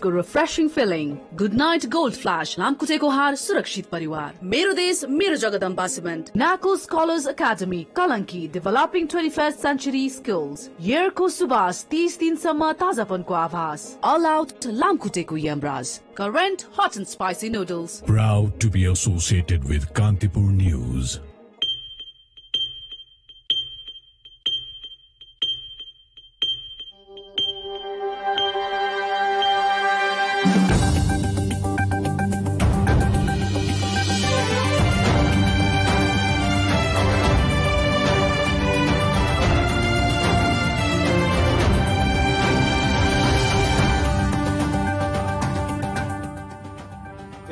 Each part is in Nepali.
को refreshing feeling. Good night Gold Flash. लामखुट्टेको हार सुरक्षित परिवार. मेरो देश मेरो Jagadamba cement. NACO Scholars Academy Kalanki developing 21st century skills. Year को सुबास 30 दिनसम्म ताजापनको आभास. All out लामखुट्टेको Yamraj. Current hot and spicy noodles. Proud to be associated with Kantipur News.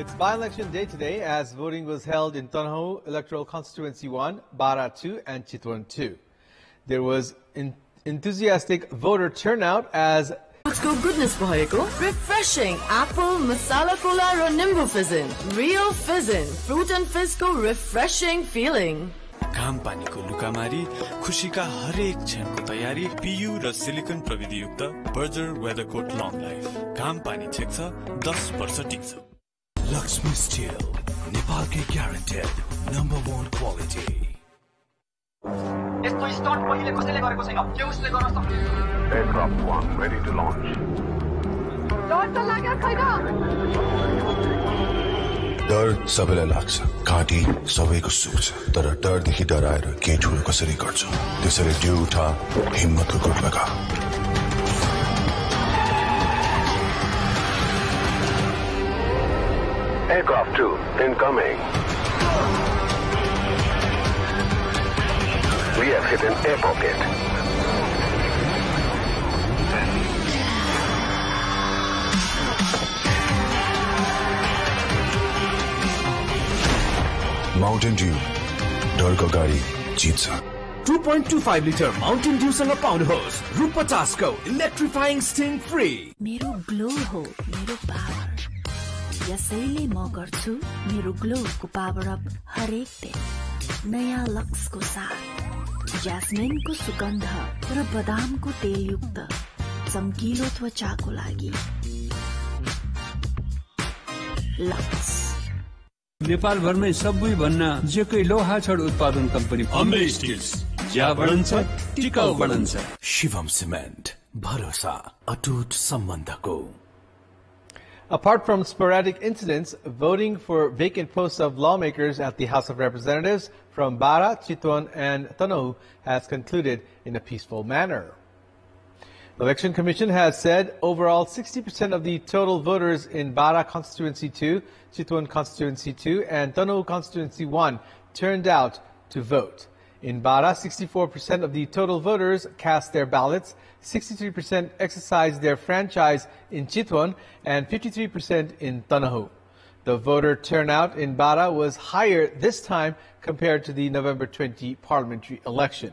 It's by-election day today as voting was held in Tanhu Electoral Constituency 1, Bara 2 and Chitwan 2. There was enthusiastic voter turnout as goodness bhayeko refreshing apple masala cola र nimbu fizzin real fizzin fruit and fizz को refreshing feeling घाम पानीको लुकामारी खुशीका हरेक क्षणको तयारी PU र सिलिकन प्रविधि युक्त बर्जर वेदरकोट लङ लाइफ घाम पानी छेक्छ 10 वर्ष टिक्छ Lakshmi Steel, Nepal के guaranteed #1 quality. यस्तो स्टार्ट पहिले कसैले गरेको छैन के उसले गर्न सक्छ Aircraft 1 ready to launch. डर त लाग्या छैन डर सबैलाई लाग्छ घाँटी सबैको सुक्छ तर डरदेखि डराएर केही ठुलो कसरी गर्छ त्यसैले जिउ उठा हिम्मतको गुट लगा Aircraft 2 incoming. We have hit an air pocket. Mountain Dew, डरको गाडी जित्छ 2.25 liter Mountain Dew सँग पाउनुहोस् रु 50 को electrifying sting free. मेरो ग्लो हो मेरो पावर यसैले म गर्छु मेरो ग्लोको पावर अप हरेक दिन नयाँ लक्सको साथ ज्यास्मिनको सुगन्ध र बदामको तेल युक्त चम्किलो त्वचाको लागि लक्स नेपाल भरमै सबै भन्न जेकै लोहा छड उत्पादन कम्पनी अम्बे स्टिल्स ज्या बढन्छ टिकाउ बढन्छ शिवम सिमेन्ट भरोसा अटुट सम्बन्धको Apart from sporadic incidents, voting for vacant posts of lawmakers at the House of Representatives from Bara, Chitwan and Tanoh has concluded in a peaceful manner. The Election Commission has said overall 60% of the total voters in Bara Constituency 2, Chitwan Constituency 2 and Tanoh Constituency 1 turned out to vote. In Bara, 64% of the total voters cast their ballots, 63% exercised their franchise in Chitwan, and 53% in Tanoh. The voter turnout in Bara was higher this time compared to the November 20 parliamentary election.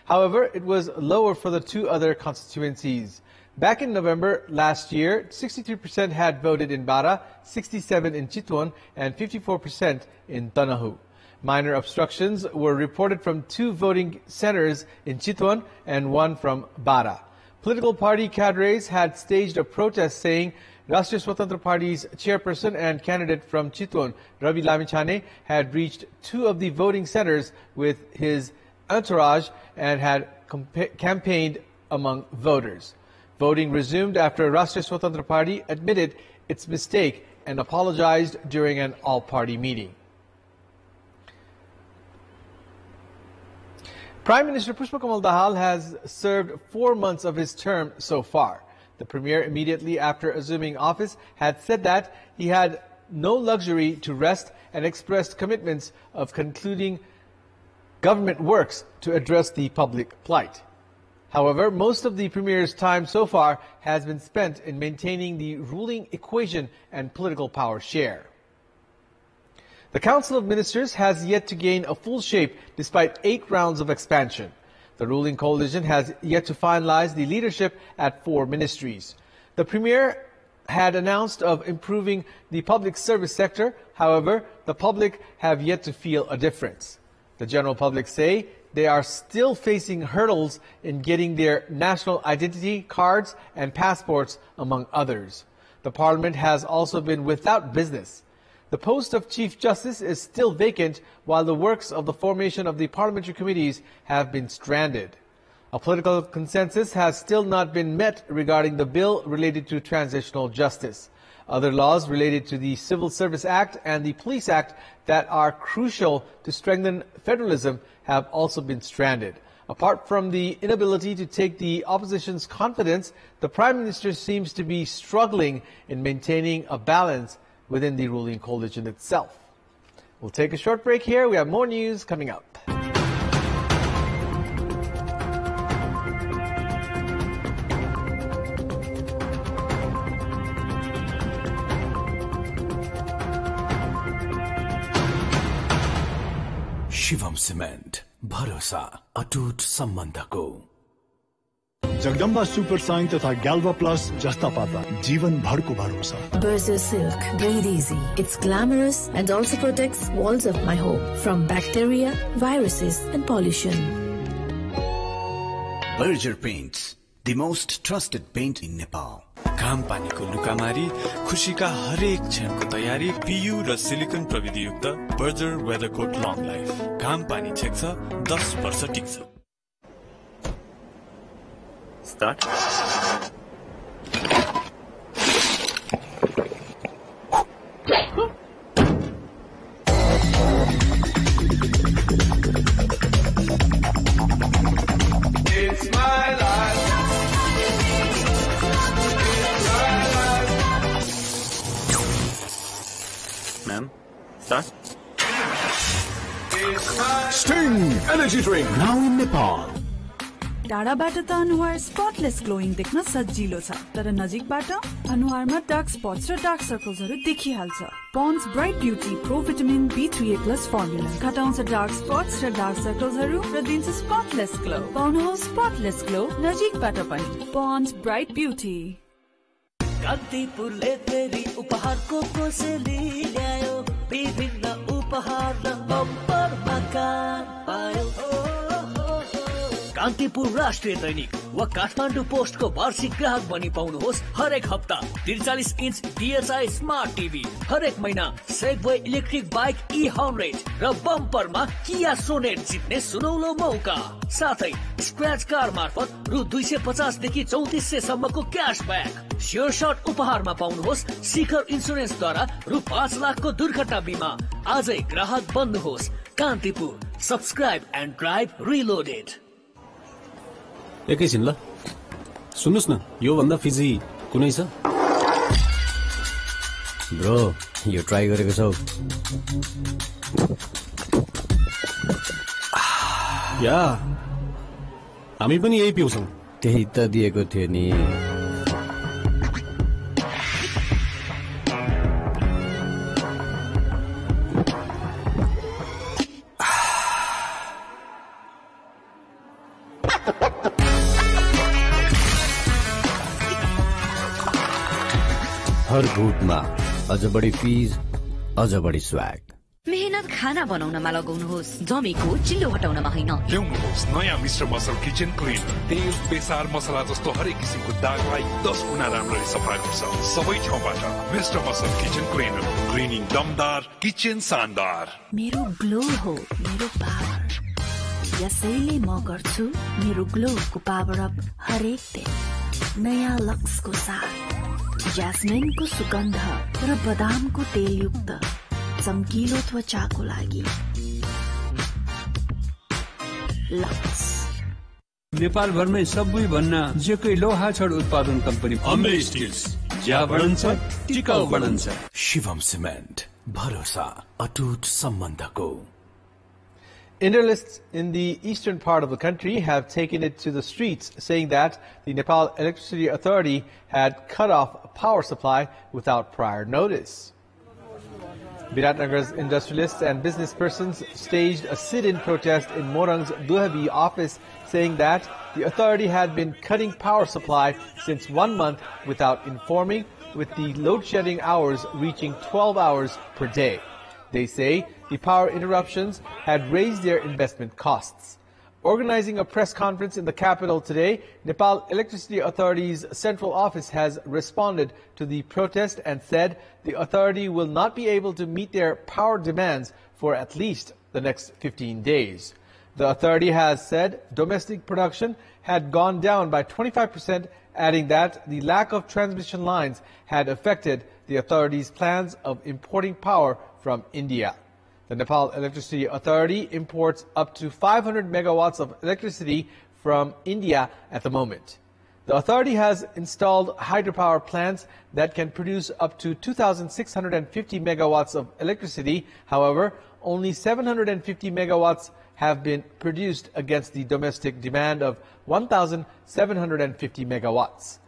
However, it was lower for the two other constituencies. Back in November last year, 63% had voted in Bara, 67% in Chitwan, and 54% in Tanoh. Minor obstructions were reported from 2 voting centers in Chitwan and 1 from Bara. Political party cadres had staged a protest saying Rashtriya Swatantra Party's chairperson and candidate from Chitwan, Ravi Lamichhane, had reached 2 of the voting centers with his entourage and had campaigned among voters. Voting resumed after Rashtriya Swatantra Party admitted its mistake and apologized during an all-party meeting. Prime Minister Pushpa Kamal Dahal has served 4 months of his term so far. The Premier, immediately after assuming office, had said that he had no luxury to rest and expressed commitments of concluding government works to address the public plight. However, most of the Premier's time so far has been spent in maintaining the ruling equation and political power share. The Council of Ministers has yet to gain a full shape despite 8 rounds of expansion. The ruling coalition has yet to finalize the leadership at 4 ministries. The Premier had announced of improving the public service sector. However, the public have yet to feel a difference. The general public say they are still facing hurdles in getting their national identity cards and passports, among others. The Parliament has also been without business. The post of Chief Justice is still vacant, while the works of the formation of the parliamentary committees have been stranded. A political consensus has still not been met regarding the bill related to transitional justice. Other laws related to the Civil Service Act and the Police Act that are crucial to strengthen federalism have also been stranded. Apart from the inability to take the opposition's confidence, the Prime Minister seems to be struggling in maintaining a balance within the ruling coalition itself. We'll take a short break here. We have more news coming up. Shivam cement भरोसा अटुट सम्बन्धको जगदम्बा सुपर साइन तथा ग्याल्वा प्लस जस्ता पाता जीवन भरको भरोसा Berger Silk. Breathe easy. It's glamorous and also protects walls of my home from bacteria, viruses and pollution. Berger Paints, the most trusted paint in Nepal. घाम पानीको लुकामारी खुशीका हरेक क्षणको तयारी पियु र सिलिकन प्रविधियुक्त बर्जर वेदरकोट लङ लाइफ घाम पानी छेक्छ 10 वर्ष टिक्छ Start. It's my life. Ma'am, start. Sting Energy Drink now in Nepal. टाढाबाट त अनुहार स्पटलेस ग्लोइङ देख्न सजिलो छ तर नजिकबाट अनुहारमा डार्क स्पट्स र डार्क सर्कल्सहरू देखिहाल्छ Pond's bright beauty pro vitamin B3A+ formula घटाउँछ डार्क स्पट्स र डार्क सर्कल्सहरू र दिन्छ स्पटलेस ग्लो पाउनुहोस् स्पटलेस ग्लो नजिकबाट पनि पन्ड्स ब्राइट ब्युटी कान्तिपुरले फेरि उपहारको कोसेली ल्यायो विभिन्न उपहार र बम्पर मकान पायो कान्तिपुर राष्ट्रिय दैनिक वा काठमाडौँ पोस्टको वार्षिक ग्राहक बनी पाउनुहोस् हरेक हप्ता 43 इन्च DHI स्मार्ट टिभी हरेक महिना सेगवे इलेक्ट्रिक बाइक E100 र बम्परमा किया सोनेट जित्ने सुनौलो मौका साथै स्क्रैच कार्ड मार्फत रु 250 देखि 3400 सम्मको क्याशब्याक स्योर शट उपहारमा पाउनुहोस् शिखर इन्स्योरेन्सद्वारा रु 5 लाखको दुर्घटना बिमा आजै ग्राहक बन्नुहोस् Kantipur subscribe and drive reloaded एकैछिन ल सुन्नुस् न यो भन्दा फिजी कुनै छ ब्रो यो ट्राई गरेको छौ या हामी पनि यही पिउँछौं त्यही त दिएको थियो नि हर घुटमा अझ बढी फीज अझ बढी स्वाग मेहनत खाना बनाउनमा लगाउनुहोस् जमेको चिल्लो हटाउनमा हैन ल्याउनुहोस् नयाँ मिस्टर मसल किचन क्लिनर तेल बेसार मसला जस्तो हरेक किसिमको दागलाई 10 गुणा राम्ररी सफा गर्छ सबै ठाउँबाट mister muscle kitchen cleaner cleaning दमदार किचन शानदार मेरो ग्लो हो मेरो पावर यसैले म गर्छु मेरो ग्लोको पावर अप हरेक दिन नयाँ लक्सको साथ ज्यास्मिनको सुगन्ध र बदामको तेलयुक्त चम्किलो त्वचाको लागि लक्स नेपाल भरमै सबै भन्न जेकै लोहा छड उत्पादन कम्पनी अम्बे स्टिल्स ज्या बढन्छ टिकाउ बढन्छ शिवम सिमेन्ट भरोसा अटुट सम्बन्धको Internalists in the eastern part of the country have taken it to the streets, saying that the Nepal Electricity Authority had cut off power supply without prior notice. Biratnagar's industrialists and business persons staged a sit-in protest in Morang's Duhabi office, saying that the authority had been cutting power supply since 1 month without informing, with the load-shedding hours reaching 12 hours per day. They say the power interruptions had raised their investment costs. Organizing a press conference in the capital today, Nepal Electricity Authority's central office has responded to the protest and said the authority will not be able to meet their power demands for at least the next 15 days. The authority has said domestic production had gone down by 25%, adding that the lack of transmission lines had affected the authority's plans of importing power from India. The Nepal Electricity Authority imports up to 500 megawatts of electricity from India at the moment. The authority has installed hydropower plants that can produce up to 2,650 megawatts of electricity. However, only 750 megawatts have been produced against the domestic demand of 1,750 megawatts.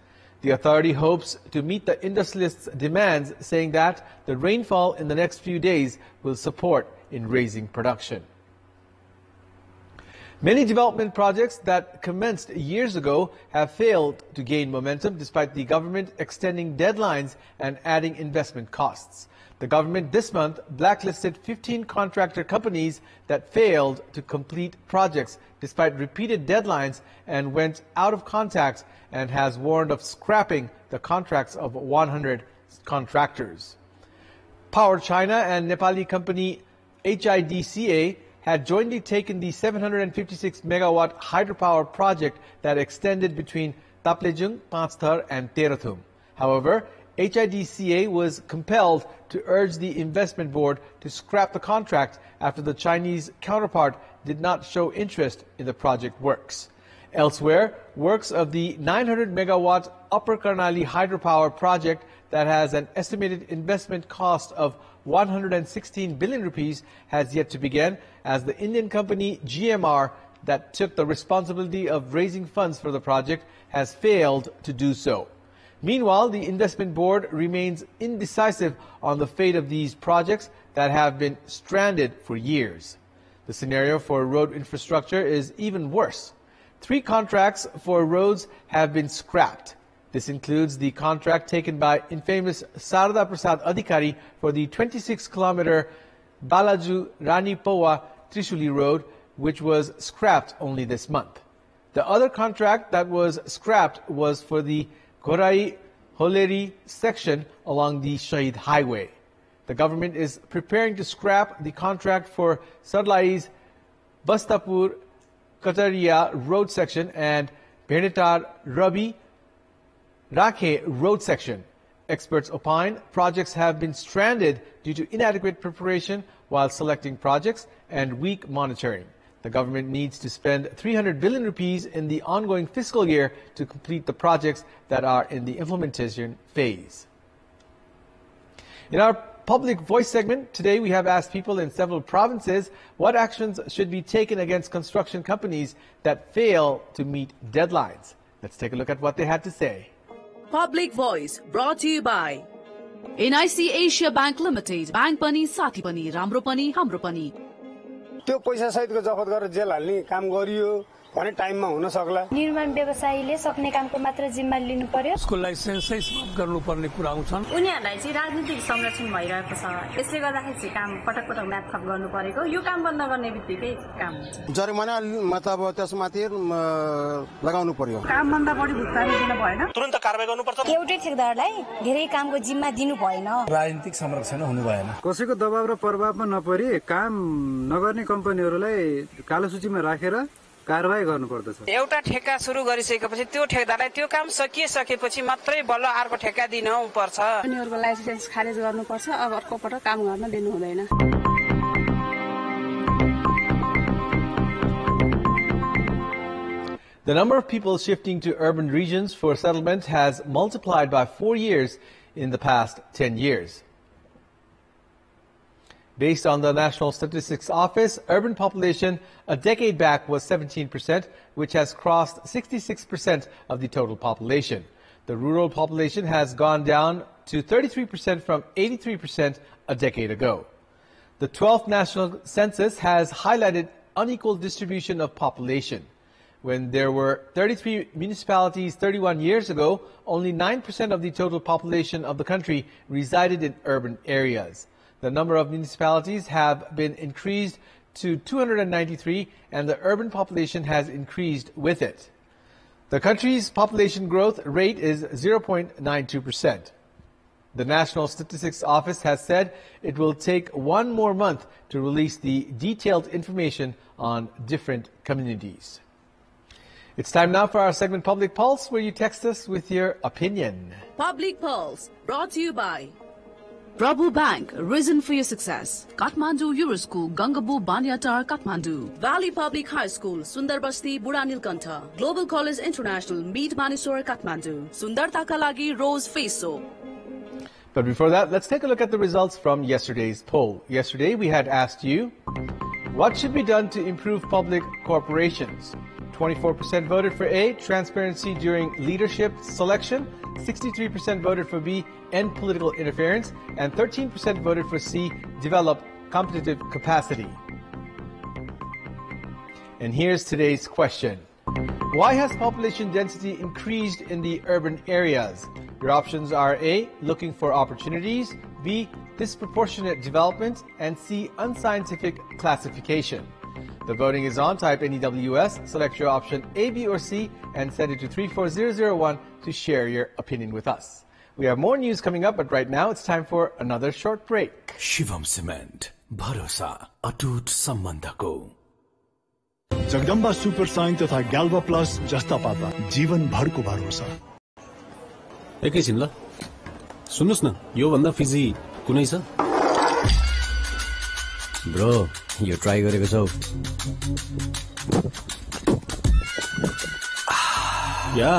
The authority hopes to meet the industrialists' demands, saying that the rainfall in the next few days will support in raising production. Many development projects that commenced years ago have failed to gain momentum despite the government extending deadlines and adding investment costs. The government this month blacklisted 15 contractor companies that failed to complete projects despite repeated deadlines and went out of contact, and has warned of scrapping the contracts of 100 contractors. Power China and Nepali company HIDCA had jointly taken the 756 megawatt hydropower project that extended between Taplejung, Panchthar and Terathum. However, HIDCA was compelled to urge the investment board to scrap the contract after the Chinese counterpart did not show interest in the project works. Elsewhere, works of the 900 megawatt Upper Karnali hydropower project that has an estimated investment cost of 116 billion rupees has yet to begin, as the Indian company GMR that took the responsibility of raising funds for the project has failed to do so. Meanwhile, the investment board remains indecisive on the fate of these projects that have been stranded for years. The scenario for road infrastructure is even worse. 3 contracts for roads have been scrapped. This includes the contract taken by infamous Sarada Prasad Adhikari for the 26-kilometer Balaju Ranipowa Trishuli Road, which was scrapped only this month. The other contract that was scrapped was for the Gorai Holeri section along the Shahid Highway. The government is preparing to scrap the contract for Sarlai's Bastapur Kataria road section and Bhenetar Rabi Rakhe road section. Experts opine projects have been stranded due to inadequate preparation while selecting projects and weak monitoring. The government needs to spend 300 billion rupees in the ongoing fiscal year to complete the projects that are in the implementation phase. In our Public Voice segment, today we have asked people in several provinces what actions should be taken against construction companies that fail to meet deadlines. Let's take a look at what they had to say. Public Voice brought to you by NIC Asia Bank Limited. Bank pani, साथी pani, राम्रो pani, हाम्रो pani. त्यो पैसा सहितको जफत गरेर जेल हाल्ने काम गरियो भने टाइममा हुन सक्ला। निर्माण व्यवसायीले सक्ने कामको मात्र जिम्मा लिनु पर्यो। उसको लाइसेन्सै समाप्त गर्नुपर्ने कुरा आउँछन्। उनीहरुलाई चाहिँ राजनीतिक संरक्षण भइरहेको छ। यसले गर्दाखेरि चाहिँ काम पटक पटक म्याथप गर्नु परेको यो काम बन्द गर्ने बित्तिकै काम हुन्छ। जरिमाना मतलब त्यसमाथि लगाउनु पर्यो। काम भन्दा बढी भुक्तानी दिन भएन। तुरुन्त कारबाही गर्नुपर्छ। एउटै ठेकदारलाई धेरै कामको जिम्मा दिनु भएन। राजनीतिक संरक्षण हुनु भएन। कसैको दबाव र प्रभावमा नपरी काम नगर्ने कम्पनीहरुलाई कालो सूचीमा राखेर कारबाही गर्नुपर्दछ। एउटा ठेक्का सुरु गरिसकेपछि त्यो ठेकदारलाई त्यो काम सकिएपछि मात्रै बल्ल अर्को ठेक्का दिनु पर्छ। उनीहरुको लाइसेन्स खारेज गर्नुपर्छ। अब अर्को पटक काम गर्न दिनु हुँदैन। The number of people shifting to urban regions for settlement has multiplied by 4 years in the past 10 years. Based on the National Statistics Office, urban population a decade back was 17%, which has crossed 66% of the total population. The rural population has gone down to 33% from 83% a decade ago. The 12th National Census has highlighted unequal distribution of population. When there were 33 municipalities 31 years ago, only 9% of the total population of the country resided in urban areas. The number of municipalities have been increased to 293, and the urban population has increased with it. The country's population growth rate is 0.92%. The National Statistics Office has said it will take 1 more month to release the detailed information on different communities. It's time now for our segment Public Pulse, where you text us with your opinion. Public Pulse, brought to you by Prabhu Bank, risen for your success. Kathmandu Euroschool, Gangabu Banyatar, Kathmandu. Valley Public High School, Sundar Basti, Buda Nilkantha. Global College International, Meet Manisore, Kathmandu. Sundarta ka lagi Rose Face Soap. But before that, let's take a look at the results from yesterday's poll. Yesterday, we had asked you, what should be done to improve public corporations? 24% voted for A, transparency during leadership selection. 63% voted for B, end political interference. And 13% voted for C, develop competitive capacity. And here's today's question. Why has population density increased in the urban areas? Your options are A, looking for opportunities, B, disproportionate development, and C, unscientific classification. The voting is on. Type NEWS, select your option A, B, or C, and send it to 34001 to share your opinion with us. We have more news coming up, but right now it's time for another short break. Shivam cement, भरोसा अटुट सम्बन्धको। जगदम्बा सुपर साइन तथा ग्याल्भा प्लस जस्ता पाता जीवन भरको भरोसा। एकैछिन ल, सुन्नुस् न, यो भन्दा फिजी कुनै छ? ब्रो, यो ट्राई गरेको छौ? या,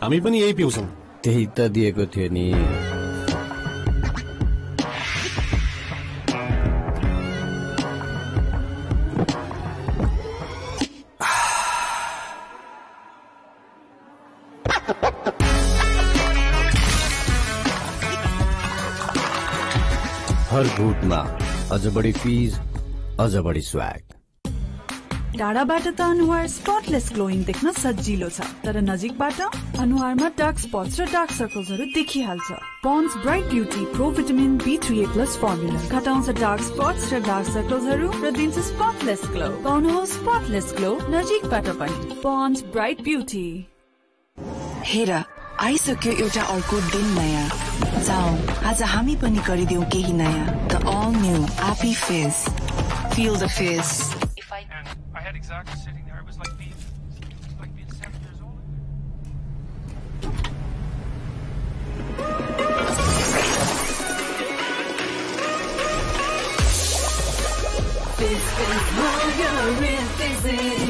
हामी पनि यही पिउँछौं। त्यही त दिएको थियो नि। हर घुटमा अझ बढी फीज, अझ बढी स्वैग। टाढाबाट त अनुहार स्पटलेस ग्लोइङ देख्न सजिलो छ, तर नजिकबाट अनुहारमा डार्क स्पट्स र डार्क सर्कल्सहरू देखिहाल्छ। Pond's bright beauty pro vitamin B3A+ formula घटाउँछ डार्क स्पट्स र डार्क सर्कल्सहरू र दिन्छ स्पटलेस ग्लो। पाउनुहोस् स्पटलेस ग्लो नजिकबाट पनि। Pond's bright beauty. हेर, आइसक्यो एउटा अर्को दिन नयाँ। जाऊ, आज हामी पनि गरिदेऊ केही नयाँ। The all new Happy Fizz. Feel the fizz. I had exactly sitting there. It was like being 7 years old. Fizz, fizz, hold your real fizzing.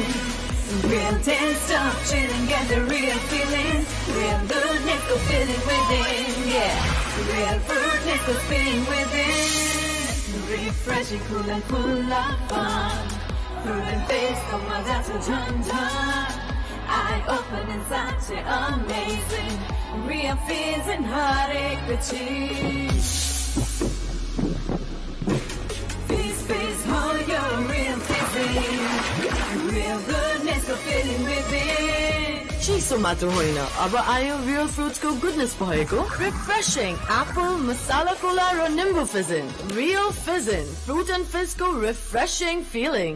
Real tense stuff, chilling, get the real feeling. Real goodness, go feeling within, yeah. Real fruitness, go spinning within. Refreshing, cool and full of fun. Fruit and face, come on, that's a jun-jun. Eye open and such amazing. Real fizz and heartache with cheese. Fizz, fizz, hold your real fizzing. Real goodness, go feeling within. चिसो मात्र होइन, अब आयो रियल फ्रुट्सको गुडनेस भएको रिफ्रेशिङ एप्पल मसाला कोला र निम्बु Fizzin. Real Fizzin, fruit and फिजको रिफ्रेशिङ फिलिङ।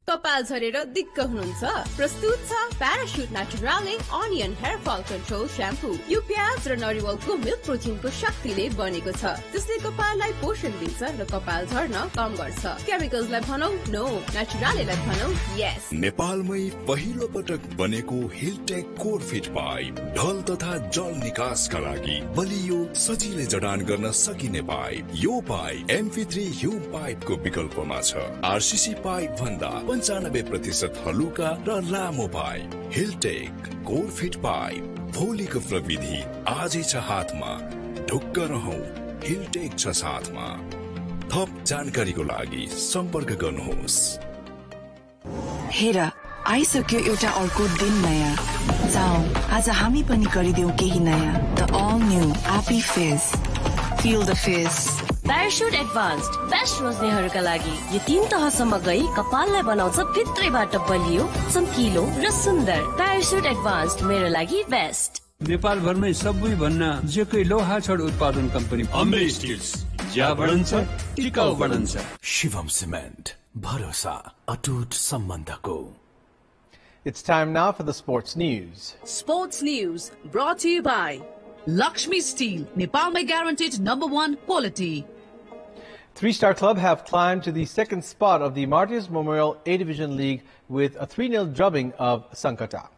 कपाल झरेर दिक्क हुनुहुन्छ? प्रस्तुत छ प्याराशुट नेचुराले onion hair fall control shampoo. यो प्याज र नरिवलको मिल्क प्रोटिनको शक्तिले बनेको छ, जसले कपाललाई पोषण दिन्छ र कपाल झर्न कम गर्छ। केमिकल्सलाई भनौ नो, नेचुरालेलाई भनौ यस। नेपालमै पहिलो पटक बनेको हिलटेक कोरफिट पाइप ढल तथा जल निकासका लागि बलियो सजिलै जडान गर्न सकिने पाइप। यो पाइप MP3 ह्युम पाइपको विकल्पमा छ। RCC पाइप भन्दा 95% हलुका र लामो पाइप। हिलटेक कोरफिट पाइप, भोलिको प्रविधि आजै छ हातमा। ढुक्क रहौ, हिलटेक छ साथमा। थप जानकारीको लागि सम्पर्क गर्नुहोस्। हेर, आइसक्यो एउटा अर्को दिन नयाँ। जाऊ, आज हामी पनि गरिदेऊ केही नयाँ। The all new Happy Fizz. Feel the fizz. Parachute advanced best रोज्नेहरूका लागि यो 3 तहसम्म गई कपाललाई बनाउँछ भित्रैबाट बलियो, चम्किलो र सुन्दर। प्याराशुट एडभान्स्ड मेरो लागि बेस्ट। नेपाल भरमै सबै भन्ना जेकै लोहा छड उत्पादन कम्पनी अम्बे स्टिल्स ज्या बढन्छ टिकाउ बढन्छ। शिवम सिमेन्ट, भरोसा अटुट सम्बन्धको। It's time now for the sports news. Sports news brought to you by Lakshmi Steel, Nepal may guaranteed #1 quality. Three-Star Club have climbed to the second spot of the Martyrs Memorial A-Division League with a 3-0 drubbing of Sankata.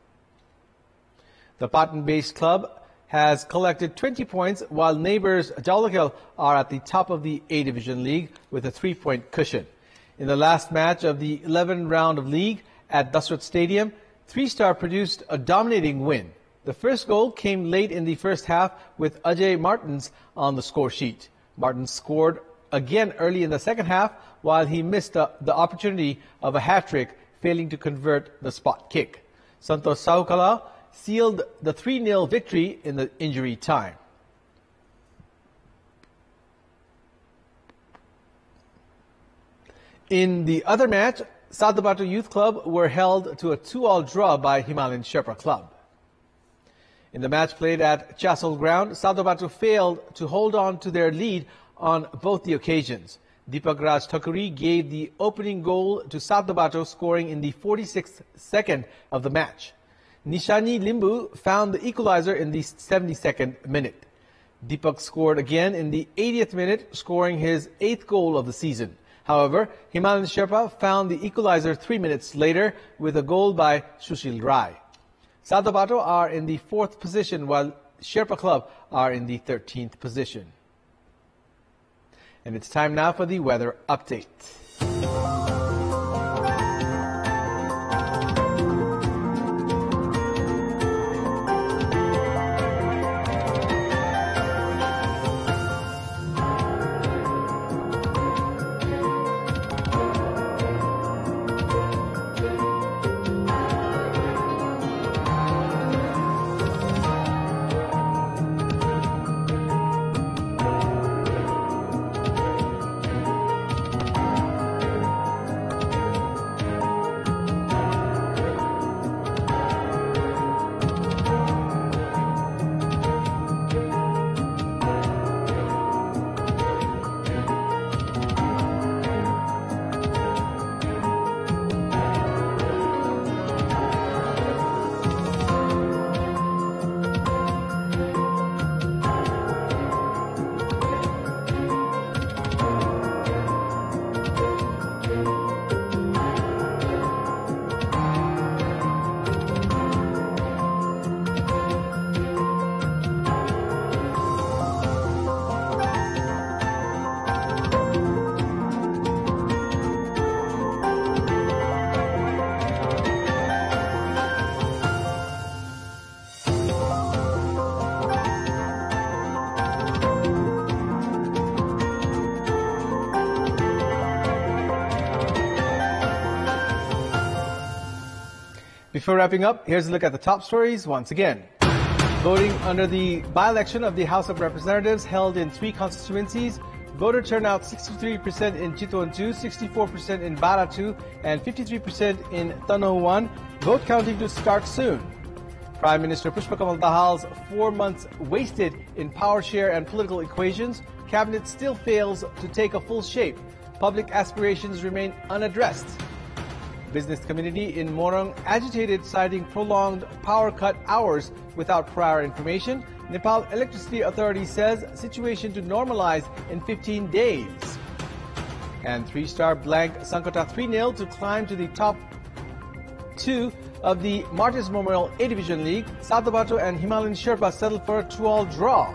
The Patan-based club has collected 20 points, while neighbors Jalakal are at the top of the A-Division League with a 3-point cushion. In the last match of the 11th round of league at Dasrat Stadium, Three-Star produced a dominating win. The first goal came late in the first half with Ajay Martins on the score sheet. Martins scored again early in the second half, while he missed the opportunity of a hat-trick, failing to convert the spot kick. Santosh Saukala sealed the 3-0 victory in the injury time. In the other match, Sadabatu Youth Club were held to a 2-all draw by Himalayan Sherpa Club. In the match played at Chasol Ground, Sadabatu failed to hold on to their lead on both the occasions. Deepak Raj Thakuri gave the opening goal to Sadabatu, scoring in the 46th second of the match. Nishani Limbu found the equalizer in the 72nd minute. Deepak scored again in the 80th minute, scoring his 8th goal of the season. However, Himalayan Sherpa found the equalizer 3 minutes later with a goal by Sushil Rai. Sadabatu are in the 4th position, while Sherpa Club are in the 13th position. And it's time now for the weather update. Before wrapping up, here's a look at the top stories once again. Voting under the by-election of the House of Representatives held in 3 constituencies, voter turnout 63% in Chitwan 2, 64% in Bara 2, and 53% in Tanoh 1. Vote counting to start soon. Prime Minister Pushpa Kamal Dahal's 4 months wasted in power share and political equations. Cabinet still fails to take a full shape. Public aspirations remain unaddressed. Business community in Morong agitated, citing prolonged power cut hours without prior information. Nepal Electricity Authority says situation to normalize in 15 days. And Three-Star blank Sankata 3-0 to climb to the top 2 of the Martyrs Memorial A-Division League. Sadabatu and Himalayan Sherpa settled for a 2-all draw.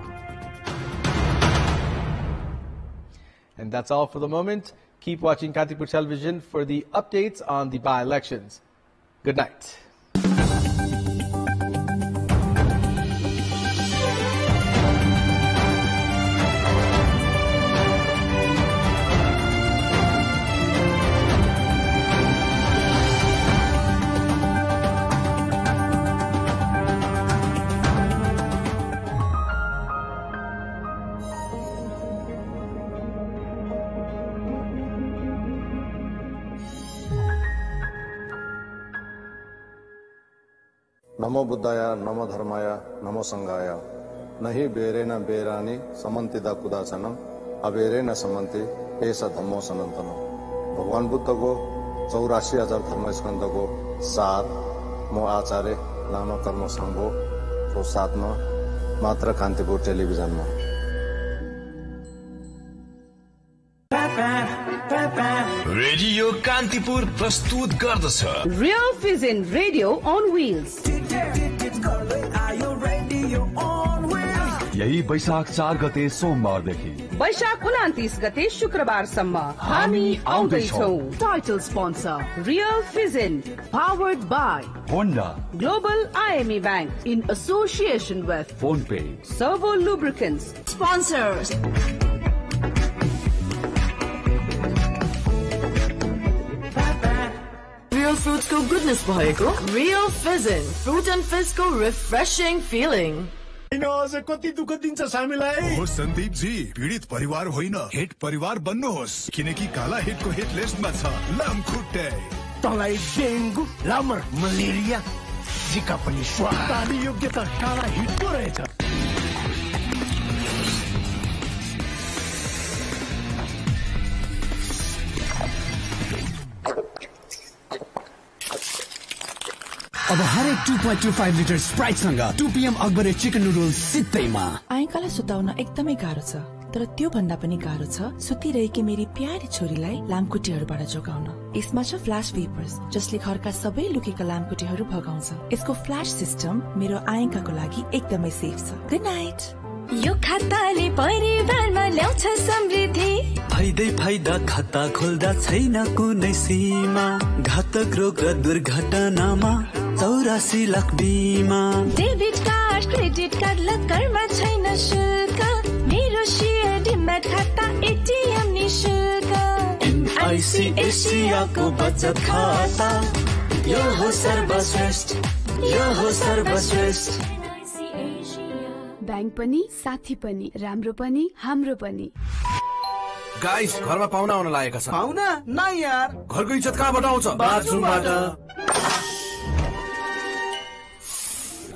And that's all for the moment. Keep watching Kantipur Television for the updates on the by-elections. Good night. नमो बुद्धाय नमो धर्माय नमो संघाय नहीं बेरेन बेरानी समन्तिदा कुदाचनम अबेरे न सम्मन्ते एष धम्मो सनातन। भगवान बुद्धको 84,000 धर्मस्कन्धको 7 म आचार्य लामा कर्म संघको 7 मा मात्र कान्तिपुर टेलिभिजनमा। रेडियो कान्तिपुर प्रस्तुत गर्दछ real fusion radio on wheels. यही वैशाख 4 गते सोमबारदेखि वैशाख 29 गते शुक्रबारसम्म हामी आउँदैछौँ। Title sponsor real fission, powered by Honda, global IME bank in association with phone pay, servo lubricants. Sponsors Real fruits को goodness भएको Real Fizzin, fruit and fizz को refreshing feeling. कति दुःख दिन्छ हामीलाई। हो सन्दीप जी, पीडित परिवार होइन हेट परिवार बन्नुहोस्, किनकि काला हेटको हेट लिस्टमा छ लामखुट्टे। तँलाई डेङ्गु, लामर, मलेरिया, जिका पनि स्वास्थ्य योग्यता काला हिटको रहेछ। अब हरेक 2.25 लिटर स्प्राइट सँग 2 PM अकबरे चिकन नुडल्स सित्तैमा। आइकालाई सुताउन एकदमै गाह्रो छ, तर त्यो भन्दा पनि गाह्रो छ सुतिरहेकी मेरी प्यारी छोरीलाई लामखुट्टेहरूबाट जोगाउन। यसमा छ फ्ल्याश वेपर्स, जसले घरका सबै लुकेका लामखुट्टेहरू भगाउँछ। यसको फ्ल्याश सिस्टम मेरो आइकाको लागि एकदमै सेफ छ। Good night. यो खाताले परिवारमा ल्याउँछ समृद्धि। फाइदा खाता खोल्दा छैन कुनै सीमा। घातक रोग र दुर्घटनामा 84 लाख बिमा। डेबिट कार्ड, क्रेडिट कार्ड लकरमा छैन शुल्क। मेरो शेयर डिम्याट खाता, ATM निशुल्क। एसियाको बचत खाता, यो हो सर्वश्रेष्ठ, यो हो सर्वश्रेष्ठ। बैंक पनि, साथी पनि, राम्रो पनि, हाम्रो पनि। गाइस, घरमा पाहुना आउन लागेका छन्। पाहुना? न यार, घरको इज्जत कहाँबाट आउँछ? बाथरुमबाट।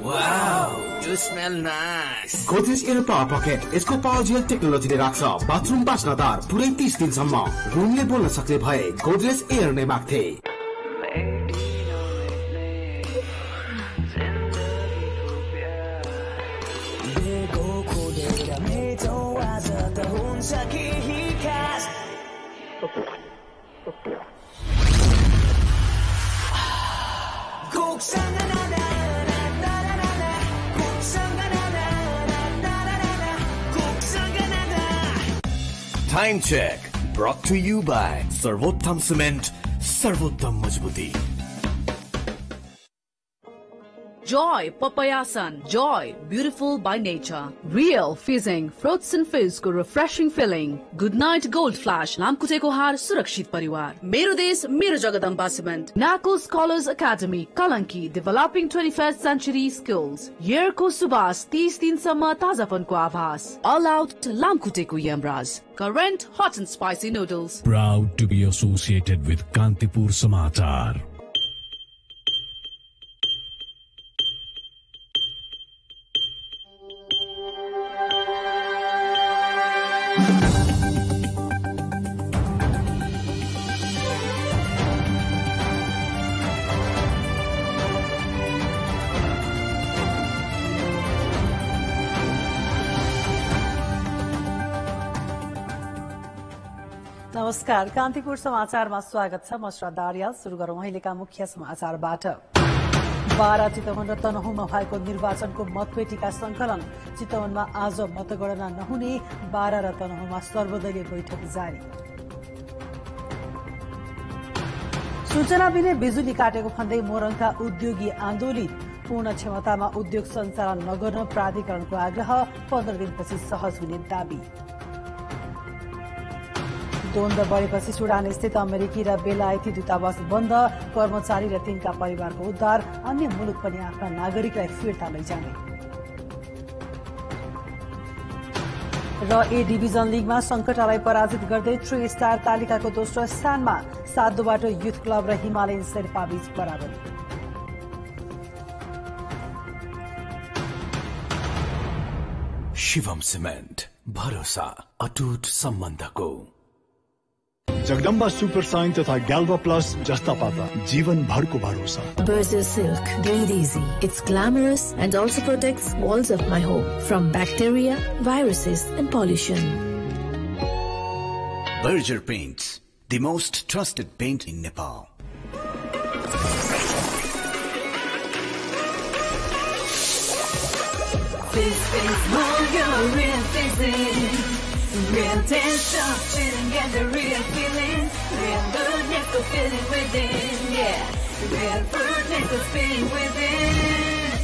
Wow, you smell nice. Godrej Air Power Pocket यसको पावर जेल टेक्नोलोजीले राख्छ बाथरुम बास्नदार पुरै 30 दिनसम्म। रुमले बोल्न सक्ने भए गोदरेज एयर नै माग्थे। Time check brought to you by सर्वोत्तम सीमेंट, सर्वोत्तम मजबूती। Joy Papaya Sun, joy beautiful by nature. Real fizzing, fruits and fizz को refreshing filling. Good night Gold Flash, लामखुट्टेको हार सुरक्षित परिवार। मेरो देश मेरो Jagadamba cement. Nepal Scholars Academy, Kalanki, developing 21st century skills. Year को सुबास 30 दिनसम्म ताजापनको आभास। All out लामखुट्टेको Yamraj. Current hot and spicy noodles. Proud to be associated with Kantipur समाचार। नमस्कार, कान्तिपुर समाचारमा स्वागत छ। म श्रद्धा आर्याल। सुरु गरौं अहिलेका मुख्य समाचारबाट। बारा, चितवन र तनहुमा भएको निर्वाचनको मतपेटिका संकलन। चितवनमा आज मतगणना नहुने, बारा र तनहुमा सर्वदलीय बैठक जारी। सूचना बिना बिजुली काटेको भन्दै मोरङका उद्योगी आन्दोलित। पूर्ण क्षमतामा उद्योग सञ्चालन नगर्न प्राधिकरणको आग्रह। 15 दिनपछि सहज हुने दाबी। द्वन्द बढेपछि सुडान स्थित अमेरिकी र बेलायती दूतावास बन्द। कर्मचारी र तिनका परिवारको उद्धार। अन्य मुलुक पनि आफ्ना नागरिकलाई फिर्ता लैजाने। र ए डिभिजन लिगमा संकटालाई पराजित गर्दै 3 स्टार तालिकाको दोस्रो स्थानमा। 7 दुबाट युथ क्लब र हिमालयन शेर्पा बीच बराबरी। शिवम सीमेंट, भरोसा अटुट सम्बन्धको। जगदम्बा सुपर साइन तथा ग्याल्भा प्लस जस्ता पाता जीवन भरको भरोसा। Berger Silk, breathe easy. It's glamorous and also protects walls of my home from bacteria, viruses and pollution. Berger Paints, the most trusted paint in Nepal. Fizz, more your real fizzing. Real taste of chilling, get the real feeling. Real goodness go feeling within, yeah. Real fruitness go spinning within.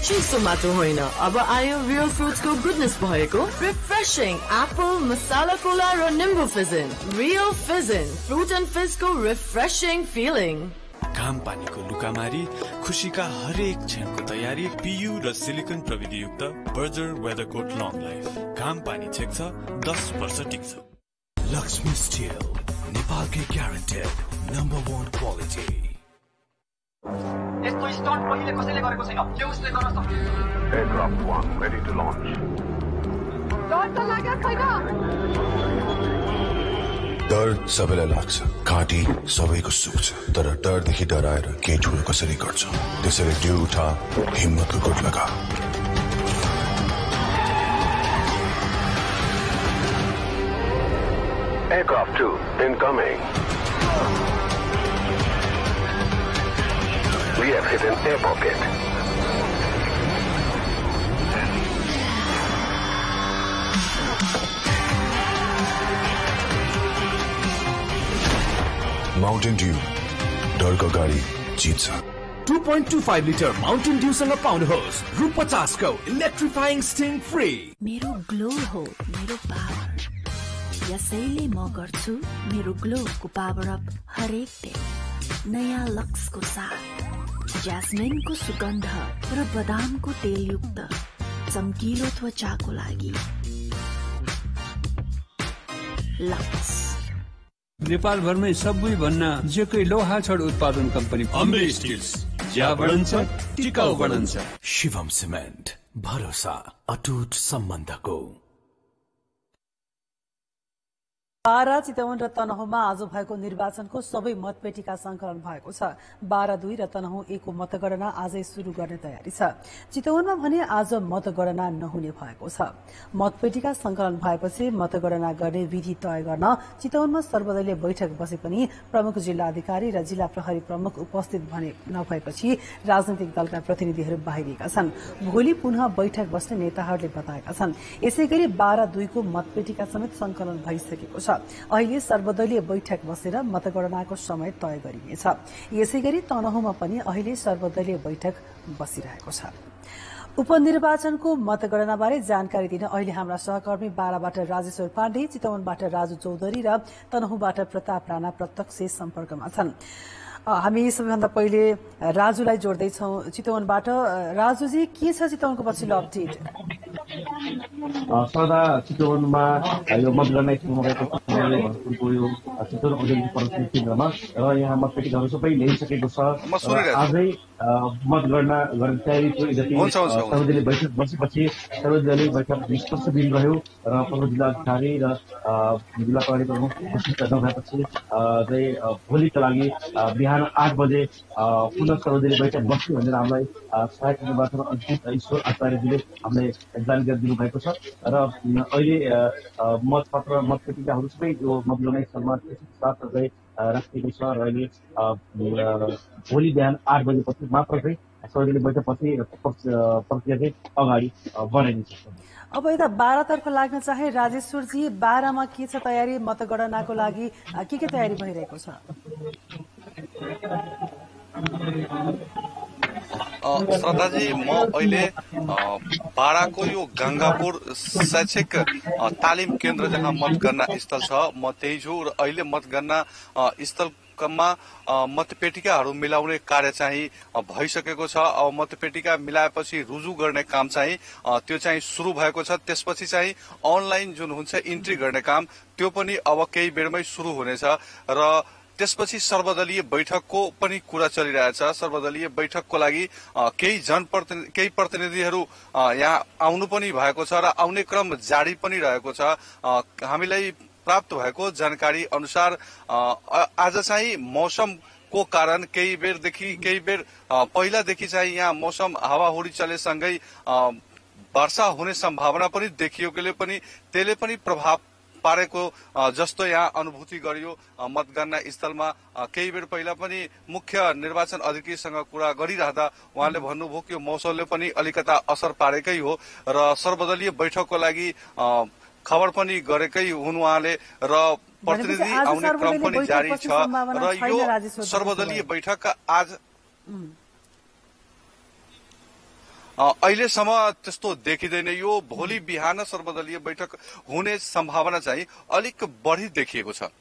चिसो मात्र होइन, अब आयो रियल फ्रुट्सको गुडनेस भएको रिफ्रेशिङ एप्पल मसाला कोला र निम्बु Fizzin. Real Fizzin, fruit and फिजको रिफ्रेशिङ फिलिङ। घाम पानीको लुकामारी, खुशीका हरेक क्षणको तयारी पियु र सिलिकन प्रविधि युक्त बर्जर वेदरकोट लङ लाइफ। घाम पानी छेक्छ, 10 वर्ष टिक्छ। लक्ष्मी स्टिल, नेपालकै ग्यारेन्टेड नम्बर 1 क्वालिटी। यस्तो स्टन्ट पहिले कसैले गरेको छैन, के उसले गर्न सक्छ? Aircraft 1 ready to launch. डर त लागेको छैन। डर सबैलाई लाग्छ, घाँटी सबैको सुक्छ, तर डरदेखि डराएर केही ठुलो कसरी गर्छ? त्यसैले डिउ उठा, हिम्मतको गुट लगा। Aircraft 2 incoming. We have hit an air pocket. Mountain Dew, डरको गाडी जित्छ। 2.25 लिटर माउन्टेन ड्यूसँग पाउनुहोस् रु 50 को इलेक्ट्रिफाइङ स्टिङ फ्री। मेरो ग्लो हो मेरो पावर, यसैले म गर्छु मेरो ग्लोको पावर अप हरेक दिन। नयाँ लक्सको साथ ज्यास्मिनको सुगन्ध र बदामको तेलयुक्त चम्किलो त्वचाको लागि लक्स। नेपाल भरमै सबै भन्न जेकै लोहा छड उत्पादन कम्पनी अम्बे स्टिल्स, ज्या बढन्छ टिकाउ बढन्छ। शिवम सिमेन्ट, भरोसा अटुट सम्बन्धको। बारा, चितवन र तनहुँमा आज भएको निर्वाचनको सबै मतपेटिका संकलन भएको छ। 12-2 र तनहुँ 1 को मतगणना आजै शुरू गर्ने तयारी छ। चितवनमा भने आज मतगणना नहुने भएको छ। मतपेटिका संकलन भएपछि मतगणना गर्ने विधि तय गर्न चितवनमा सर्वदलीय बैठक बसे पनि प्रमुख जिल्लाधिकारी र जिल्ला प्रहरी प्रमुख उपस्थित भने नभएपछि राजनैतिक दलका प्रतिनिधिहरू बाहिरिएका छन्। भोलि पुनः बैठक बस्ने नेताहरूले बताएका छन्। यसैगरी 12-2 को मतपेटिका समेत संकलन भइसकेको छ। अहिले सर्वदलीय बैठक बसेर मतगणनाको समय तय गरिनेछ। यसैगरी तनहुँमा पनि अहिले सर्वदलीय बैठक बसिरहेको छ। उपनिर्वाचनको मतगणनाबारे जानकारी दिन अहिले हाम्रा सहकर्मी बाराबाट राजेश्वर पाण्डे, चितवनबाट राजु चौधरी र तनहुँबाट प्रताप राणा प्रत्यक्ष सम्पर्कमा छन्। हामी सबैभन्दा पहिले राजुलाई जोड्दैछौँ चितवनबाट। राजुजी, के छ चितवनको पछिल्लो अपडेट? सदा चितवनमा यो मतगणना गएको चितवन औद्योगिक प्रदर्शनी केन्द्रमा र यहाँ मतपेटिकाहरू सबै ल्याइसकेको छ। आजै मतगणना गर्ने तयारी थियो। जति सर्वदलीय बैठक बसेपछि सर्वदलीय बैठक निष्कर्ष दिन रह्यो र प्रमुख जिल्लाधिकारी र जिल्ला प्रहरी प्रमुख उपस्थित नभएपछि चाहिँ भोलिका लागि बिहान 8 बजे पुनः सर्वदलीय बैठक बस्यो भनेर हामीलाई सहायक निर्वाचन अधिकृत ईश्वर आचार्यजीले हामीलाई जानकारी दिनुभएको छ। र अहिले मतपत्र मतपेटिकाहरू सबै यो मतगणना स्थलमा साथ राखिएको छ र अहिले भोलि बिहान 8 बजेपछि मात्र चाहिँ सर्वदलीय बैठक पछि प्रक्रिया चाहिँ अगाडि बढाइनेछ। अब यता 12 तर्फ लाग्न चाहे राजेश्वरजी, 12 मा के छ तयारी मतगणनाको लागि? के तयारी भइरहेको छ? श्रद्धाजी, म अहिले बाराको यो गंगापुर शैक्षिक तालिम केन्द्र जहाँ मतगणना स्थल छ म त्यही छु र अहिले मतगणना स्थलमा मतपेटिकाहरू मिलाउने कार्य चाहिँ भइसकेको छ। अब मतपेटिका मिलाएपछि रुजु गर्ने काम चाहिँ त्यो चाहिँ सुरु भएको छ। त्यसपछि चाहिँ अनलाइन जुन हुन्छ इन्ट्री गर्ने काम त्यो पनि अब केही बेरमै सुरु हुनेछ र त्यसपछि सर्वदलीय बैठकको पनि कुरा चलिरहेछ। सर्वदलीय बैठकको लागि केही प्रतिनिधिहरू यहाँ आउनु पनि भएको छ र आउने क्रम जारी पनि रहेको छ। हामीलाई प्राप्त भएको जानकारी अनुसार आज चाहिँ मौसमको कारण केही बेर पहिलादेखि चाहिँ यहाँ मौसम हावाहुरी चलेसँगै वर्षा हुने सम्भावना पनि देखिएकोले पनि त्यसले पनि प्रभाव पारेको जस्तो यहाँ अनुभूति गरियो। मतगणना स्थलमा केही बेर पहिला पनि मुख्य निर्वाचन अधिकारीसँग कुरा गरिरहँदा उहाँले भन्नुभयो कि मौसमले पनि अलिकता असर पारेकै हो र सर्वदलीय बैठकको लागि खबर पनि गरेकै हुन् उहाँले र प्रतिनिधि आउने क्रम पनि जारी छ र यो सर्वदलीय बैठक आज अहिलेसम्म त्यस्तो देखिँदैन। यो भोलि बिहान सर्वदलीय बैठक हुने सम्भावना चाहिँ अलिक बढी देखिएको छ।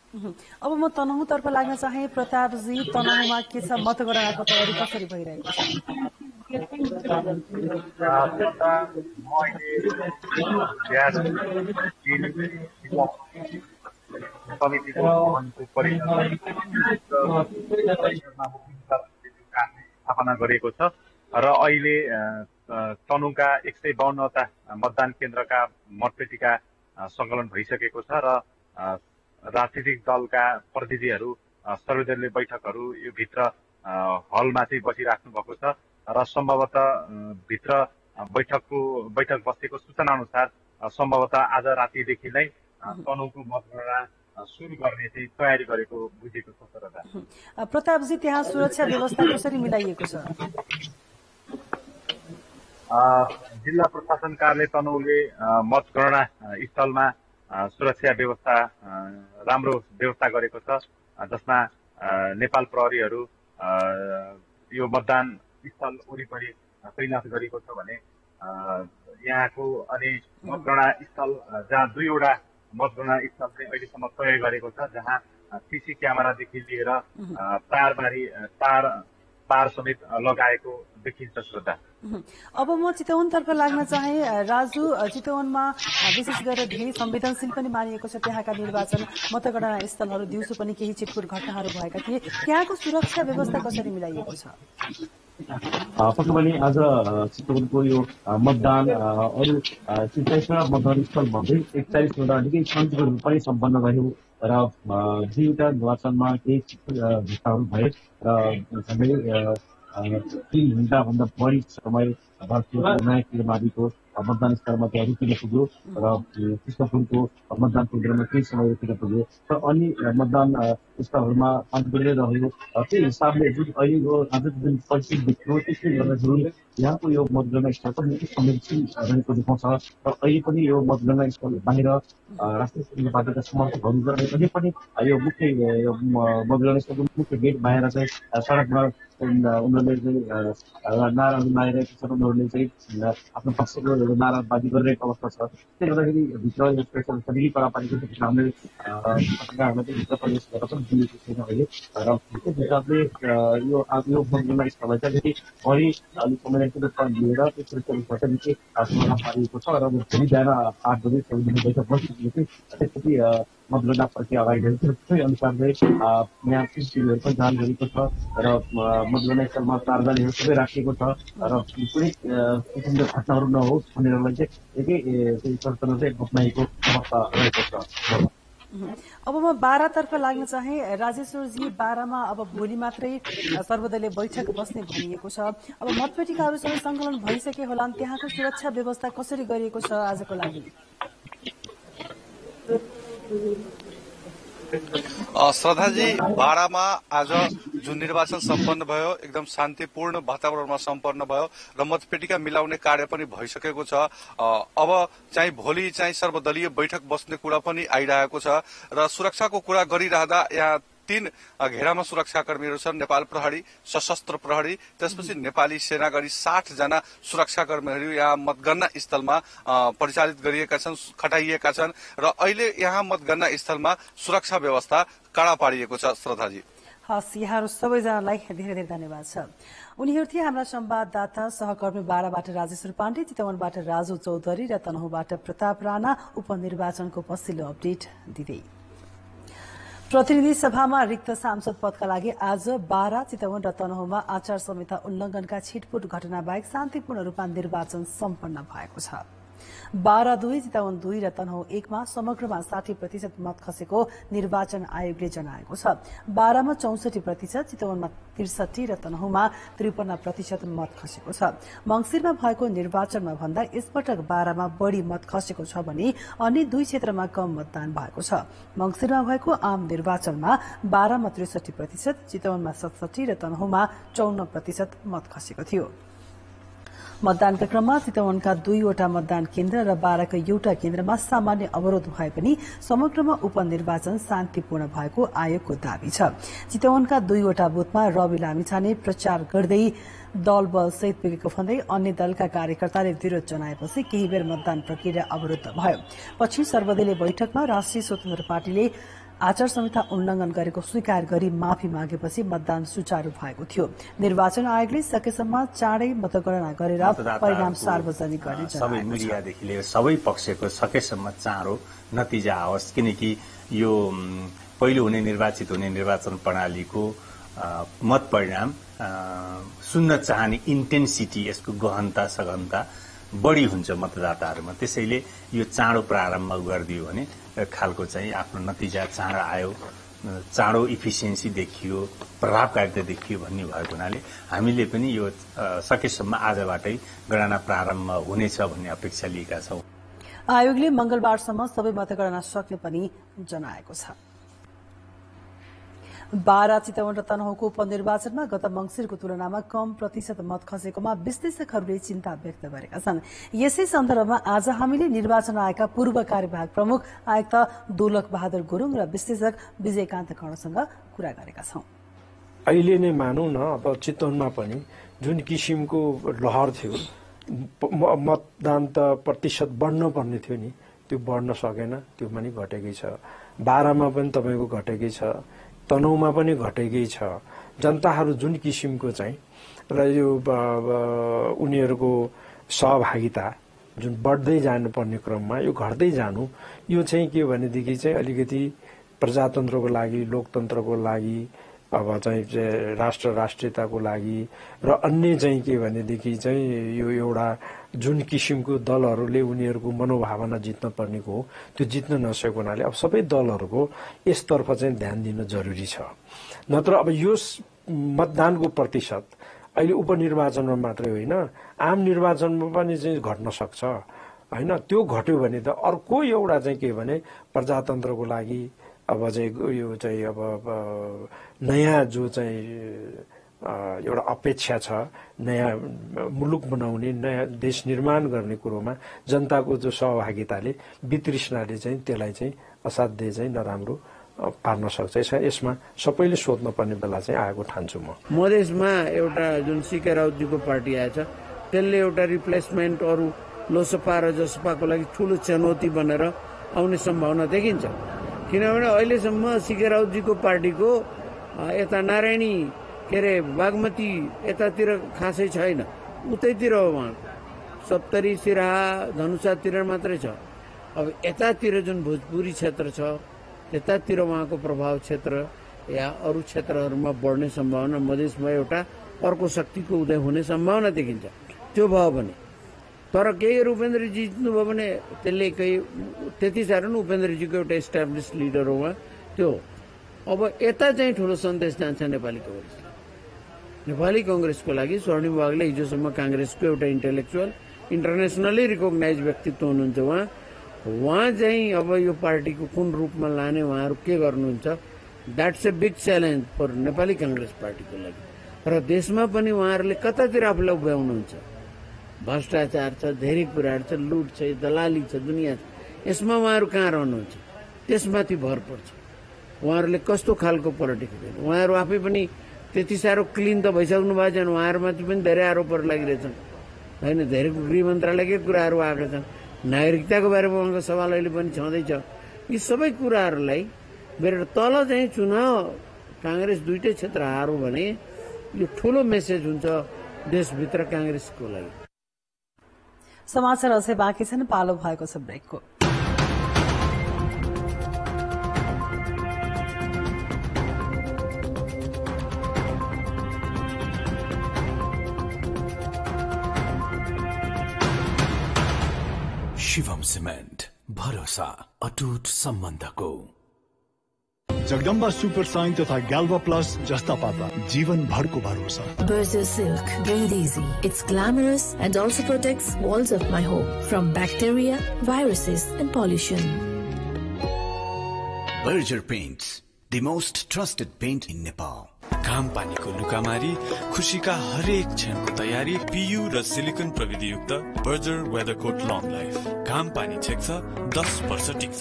अब म तनहुँतर्फ लाग्न चाहे। प्रतापजी, तनहुँमा के छ, मतगणनाको तयारी कसरी भइरहेको छ? स्थापना गरेको छ र अहिले तनहुँका 152वटा मतदान केन्द्रका मतपेटिका संकलन भइसकेको छ र राजनीतिक दलका प्रतिनिधिहरू सर्वदलीय बैठकहरू यो भित्र हलमा चाहिँ बसिराख्नु भएको छ र सम्भवतः भित्र बैठक बसेको सूचना अनुसार सम्भवतः आज रातिदेखि नै तनहुँको मतगणना सुरु गर्ने चाहिँ तयारी गरेको बुझेको छ। प्रतापजी, त्यहाँ सुरक्षा व्यवस्था कसरी मिलाइएको छ? जिल्ला प्रशासन कार्यालय तनहुँले मतगणना स्थलमा सुरक्षा व्यवस्था राम्रो व्यवस्था गरेको छ, जसमा नेपाल प्रहरीहरू यो मतदान स्थल वरिपरि तैनात गरेको छ भने यहाँको अनि मतगणना स्थल जहाँ 2वटा मतगणना स्थल चाहिँ अहिलेसम्म तय गरेको छ, जहाँ सीसी क्यामेरादेखि लिएर तार समेत लगाएको देखिन्छ। श्रद्धा, अब म चितवनतर्फ लाग्न चाहे। राजु, चितवनमा विशेष गरेर धेरै संवेदनशील पनि मानिएको छ। त्यहाँका निर्वाचन मतगणना स्थलहरू दिउँसो पनि केही छिटपुट घटनाहरू भएका थिए। त्यहाँको सुरक्षा व्यवस्था कसरी मिलाइएको छ? पक्कै पनि आज चितवनको यो मतदान अरू 27वटा मतदान स्थल भन्दै 41वटा निकै शान्तिपूर्ण रूपमा पनि सम्पन्न गर्यो र 2वटा निर्वाचनमा केही घटनाहरू भए र झन्डै 3 घण्टाभन्दा बढी समय भारतीय माविको मतदान स्थलमा त्यहाँ रुकिन पुग्यो र कृष्णपुरको मतदान केन्द्रमा केही समय रुकिन पुग्यो र अन्य मतदान स्थलहरूमा शान्तिपूर्ण रह्यो। त्यही हिसाबले जुन अहिले आज जुन परिस्थिति देखियो त्यसले गर्दाखेरि यहाँको यो मतगणना स्थल पनि निकै संवेदनशील रहेको देखाउँछ र अहिले पनि यो मतगणना स्थल बाहिर राष्ट्रिय पार्टीका समर्थकहरू अझै पनि यो मुख्य मतगणना स्थलको मुख्य गेट बाहिर चाहिँ सडकमा उनीहरूले चाहिँ नाराहरू लगाइरहेका छन्। उनीहरूले चाहिँ आफ्नो पक्षको नाराबाजी गरिरहेको अवस्था छ। त्यसले गर्दाखेरि भित्र निकै कडा पारेको छ। हामीले पत्रकारहरूलाई चाहिँ भित्र प्रवेश गरेर पनि दिएको छैन अहिले र त्यस हिसाबले यो मतगणना स्थललाई चाहिँ अलिकति बढी अलिक संवेदनशील रूपमा लिएर त्यो सुरक्षा निकै सुधार पारिएको छ र भोलि बिहान 8 बजे सर्वदलीय बैठक बसिसकेपछि त्यसपछि मतगणना प्रक्रिया अगाडि बढ्छ। त्यही अनुसारले यहाँ सिसिटिभीहरू पनि जाँच गरेको छ र मतगणना स्थलमा तारजालीहरू सबै राखिएको छ र कुनै किसिमको घटनाहरू नहोस् भनेरलाई चाहिँ एकै सचेतना चाहिँ अप्नाएको अवस्था रहेको छ। अब म 12 तर्फ लाग्न चाहे। राजेश्वरजी, 12 मा अब भोलि मात्रै सर्वदलीय बैठक बस्ने भनिएको छ। अब मतपेटिकाहरू सबै संकलन भइसके होला। त्यहाँको सुरक्षा व्यवस्था कसरी गरिएको छ आजको लागि? श्रद्धाजी, 12 मा आज जुन निर्वाचन सम्पन्न भयो एकदम शान्तिपूर्ण वातावरणमा सम्पन्न भयो र मतपेटिका मिलाउने कार्य पनि भइसकेको छ। अब चाहिँ भोलि चाहिँ सर्वदलीय बैठक बस्ने कुरा पनि आइरहेको छ र सुरक्षाको कुरा गरिरहँदा यहाँ 3 घेरामा सुरक्षाकर्मीहरू छन्। नेपाल प्रहरी, सशस्त्र प्रहरी, त्यसपछि नेपाली सेना गरी 60 जना सुरक्षाकर्मीहरू यहाँ मतगणना स्थलमा परिचालित गरिएका छन्, खटाइएका छन् र अहिले यहाँ मतगणना स्थलमा सुरक्षा व्यवस्था कडा पारिएको छ। श्रद्धाजी, हस्, यहाँहरू सबैजनालाई धेरै धेरै धन्यवाद छ। उनीहरू थिए हाम्रा संवाददाता सहकर्मी 12 बाट राजेश्वर पाण्डे, चितवनबाट राजु चौधरी र तनहुँबाट प्रताप राणा उपनिर्वाचनको पछिल्लो अपडेट दिँदै। प्रतिनिधि सभामा रिक्त सांसद पदका लागि आज बारा, चितवन र तनहुँमा आचार संहिता उल्लंघनका छिटपुट घटना बाहेक शान्तिपूर्ण रूपमा निर्वाचन सम्पन्न भएको छ। 12-2, चितवन 2 र तनहुँ 1 मा समग्रमा 60% मत खसेको निर्वाचन आयोगले जनाएको छ। 12 मा 64%, चितवनमा 63 र तनहुँमा 53% मत खसेको छ। मंगिरमा भएको निर्वाचनमा भन्दा यसपटक 12 मा बढ़ी मत खसेको छ भने अन्य दुई क्षेत्रमा कम मतदान भएको छ। मंगिरमा भएको आम निर्वाचनमा 12 मा 63%, चितवनमा 67 र तनहुँमा 54% मत खसेको थियो। मतदानका क्रममा चितवनका 2वटा मतदान केन्द्र र 12 का एउटा केन्द्रमा सामान्य अवरोध भए पनि समग्रमा उपनिर्वाचन शान्तिपूर्ण भएको आयोगको दावी छ। चितवनका 2वटा बुथमा रवि लामिछाने प्रचार गर्दै दल बल सहित पुगेको भन्दै अन्य दलका कार्यकर्ताले विरोध जनाएपछि केही बेर मतदान प्रक्रिया अवरुद्ध भयो। पछि सर्वदलीय बैठकमा राष्ट्रिय स्वतन्त्र पार्टीले आचार संहिता उल्लंघन गरेको स्वीकार गरी माफी मागेपछि मतदान सुचारू भएको थियो। निर्वाचन आयोगले सकेसम्म चाँडै मतगणना गरेर परिणाम सार्वजनिक गर्ने सबै मिडियादेखि लिएर सबै पक्षको सकेसम्म चाँडो नतिजा आओस्, किनकि यो पहिलो हुने निर्वाचित हुने निर्वाचन प्रणालीको मत परिणाम सुन्न चाहने इन्टेन्सिटी, यसको गहनता सघनता बढ़ी हुन्छ मतदाताहरूमा। त्यसैले यो चाँडो प्रारम्भ गरिदियो भने खालको चाहिँ आफ्नो नतिजा चाँडो आयो, चाँडो इफिसियन्सी देखियो, प्रभावकारिता देखियो भन्ने भएको हुनाले हामीले पनि यो सकेसम्म आजबाटै गणना प्रारम्भ हुनेछ भन्ने अपेक्षा लिएका छौं। आयोगले मंगलबारसम्म सबै मतगणना सक्ने पनि जनाएको छ। 12 चितवन र तनहुँको उपनिर्वाचनमा गत मंगिरको तुलनामा कम प्रतिशत मत खसेकोमा विश्लेषकहरूले चिन्ता व्यक्त गरेका छन्। यसै सन्दर्भमा आज हामीले निर्वाचन आयोगका पूर्व कार्यवाहक प्रमुख आयुक्त दोलक बहादुर गुरुङ र विश्लेषक विजयकान्त कर्णसँग कुरा गरेका छौं। अहिले नै मानौं न, अब चितवनमा पनि जुन किसिमको लहर थियो, मतदान त प्रतिशत बढ्न पर्ने थियो नि, त्यो बढ्न सकेन, त्यो पनि घटेकै छ। 12 मा पनि तपाईको घटेकै छ, तनहुँमा पनि घटेकै छ। जनताहरू जुन किसिमको चाहिँ र यो उनीहरूको सहभागिता जुन बढ्दै जानुपर्ने क्रममा यो घट्दै जानु, यो चाहिँ के भनेदेखि चाहिँ अलिकति प्रजातन्त्रको लागि, लोकतन्त्रको लागि, अब चाहिँ राष्ट्रियताको लागि र अन्य चाहिँ के भनेदेखि चाहिँ यो एउटा जुन किसिमको दलहरूले उनीहरूको मनोभावना जित्न पर्नेको हो, त्यो जित्न नसकेको हुनाले अब सबै दलहरूको यसतर्फ चाहिँ ध्यान दिन जरुरी छ। नत्र अब यो मतदानको प्रतिशत अहिले उपनिर्वाचनमा मात्रै होइन, आम निर्वाचनमा पनि चाहिँ घट्न सक्छ हैन। त्यो घट्यो भने त अर्को एउटा चाहिँ के भने प्रजातन्त्रको लागि अब चाहिँ यो चाहिँ अब नयाँ जो चाहिँ एउटा अपेक्षा छ, नयाँ मुलुक बनाउने, नयाँ देश निर्माण गर्ने कुरोमा जनताको जो सहभागिताले, वितृष्णाले चाहिँ त्यसलाई चाहिँ असाध्य चाहिँ नराम्रो पार्न सक्छ। यसमा सबैले सोध्न पर्ने बेला चाहिँ आएको ठान्छु म। मधेसमा एउटा जुन सीके राउतजीको पार्टी आएछ, त्यसले एउटा रिप्लेसमेन्ट अरू लोसपा र जसपाको लागि ठूलो चुनौती बनेर आउने सम्भावना देखिन्छ। किनभने अहिलेसम्म सीके राउतजीको पार्टीको यता नारायणी के अरे बागमती यतातिर खासै छैन, उतैतिर हो उहाँ, सप्तरी सिराहा धनुषातिर मात्रै छ। अब यतातिर जुन भोजपुरी क्षेत्र छ, त्यतातिर उहाँको प्रभाव क्षेत्र या अरू क्षेत्रहरूमा बढ्ने सम्भावना, मधेसमा एउटा अर्को शक्तिको उदय हुने सम्भावना देखिन्छ। त्यो भयो भने, तर केही उपेन्द्रजी जित्नुभयो भने त्यसले त्यति साह्रो नै उपेन्द्रजीको एउटा इस्टाब्लिस लिडर हो उहाँ, त्यो अब यता चाहिँ ठुलो सन्देश जान्छ नेपाली कांग्रेस। नेपाली कांग्रेसको लागि स्वर्णिम वागले हिजोसम्म कांग्रेसको एउटा इन्टेलेक्चुअल, इन्टरनेसनली रिकग्नाइज व्यक्तित्व हुनुहुन्छ उहाँ चाहिँ अब यो पार्टीको कुन रूपमा लाने, उहाँहरू के गर्नुहुन्छ, that's a big challenge for Nepali Congress पार्टीको लागि। र देशमा पनि उहाँहरूले कतातिर आफूलाई उभ्याउनुहुन्छ, भ्रष्टाचार छ, धेरै कुराहरू छ, लुट छ, दलाली छ, दुनियाँ छ, यसमा उहाँहरू कहाँ रहनुहुन्छ, त्यसमाथि भर पर्छ। उहाँहरूले कस्तो खालको पोलिटिक्स गर्नु, उहाँहरू आफै पनि त्यति साह्रो क्लिन त भइसक्नु भएको छैन, उहाँहरूमाथि पनि धेरै आरोपहरू लागिरहेछन् होइन। धेरै गृह मन्त्रालयकै कुराहरू आएका छन्, नागरिकताको बारेमा उहाँको सवाल अहिले पनि छँदैछ। यी सबै कुराहरूलाई गरेर तल चाहिँ चुनाव कांग्रेस दुईटै क्षेत्र हारो भने यो ठुलो मेसेज हुन्छ देशभित्र कांग्रेसको लागि। समाचार अझै बाँकी छन्, पालो भएको छ ब्रेकको। शिवम सिमेन्ट भरोसा अटुट सम्बन्धको। जगदम्बा सुपर साइन तथा ग्याल्बा प्लस जस्ता पाता जीवन भरको भरोसा। Berger Silk, breathe easy. It's glamorous and also protects walls of my home from bacteria, viruses and pollution. Berger Paints, the most trusted paint in Nepal. घाम पानीको लुकामारी, खुशीका हरेक क्षणको तयारी PU र सिलिकन प्रविधियुक्त बर्जर वेदरकोट लङ लाइफ। घाम पानी छेक्छ, 10 वर्ष टिक्छ।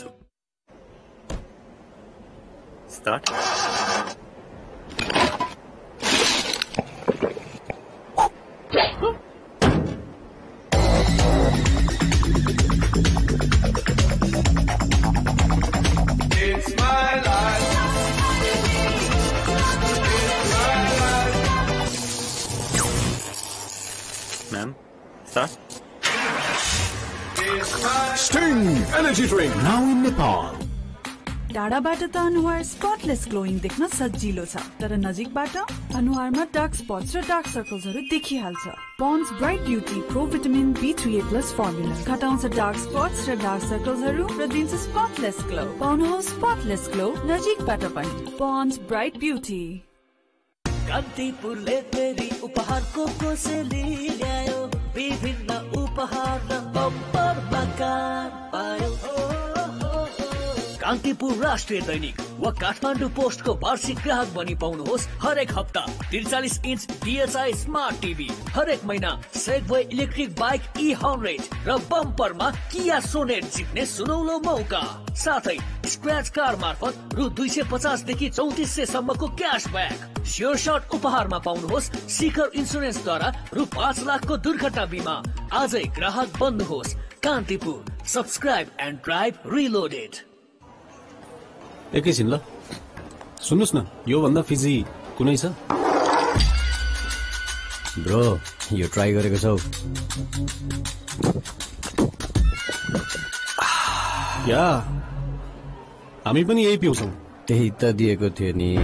Start. It's my life. Ma'am, start. Sting Energy Drink now in Nepal. टाढाबाट त अनुहार स्पटलेस ग्लोइङ देख्न सजिलो छ, तर नजिकबाट अनुहारमा डार्क स्पट्स र डार्क सर्कल्सहरू देखिहाल्छ। Pond's bright beauty pro vitamin B2A+ formula घटाउँछ डार्क स्पट्स र डार्क सर्कल्सहरू र दिन्छ स्पटलेस ग्लो। पाउनुहोस् स्पटलेस ग्लो नजिकबाट पनि। Pond's bright beauty. कान्तिपुरले फेरि उपहारको कोसेली ल्यायो, विभिन्न उपहार र बम्पर मकान पायो। कान्तिपुर राष्ट्रिय दैनिक वा काठमाडौँ पोस्टको वार्षिक ग्राहक बनी पाउनुहोस्। हरेक हप्ता 43 इंच DHI स्मार्ट टिभी, हरेक महिना सेगवे इलेक्ट्रिक बाइक E100 र बम्परमा किया सोनेट जित्ने सुनौलो मौका। साथै स्क्रैच कार मार्फत रु 250 देखि 3400 सम्मको क्याशब्याक। स्योर शट उपहारमा पाउनुहोस् शिखर इन्सुरेन्सद्वारा रु 5 लाखको दुर्घटना बिमा। आजै ग्राहक बन्नुहोस्। Kantipur, subscribe and drive reloaded. एकैछिन ल, सुन्नुस् न, यो भन्दा फिजी कुनै छ? ब्रो, यो ट्राई गरेको छौ? या, हामी पनि यही पिउँछौँ। त्यही त दिएको थियो नि।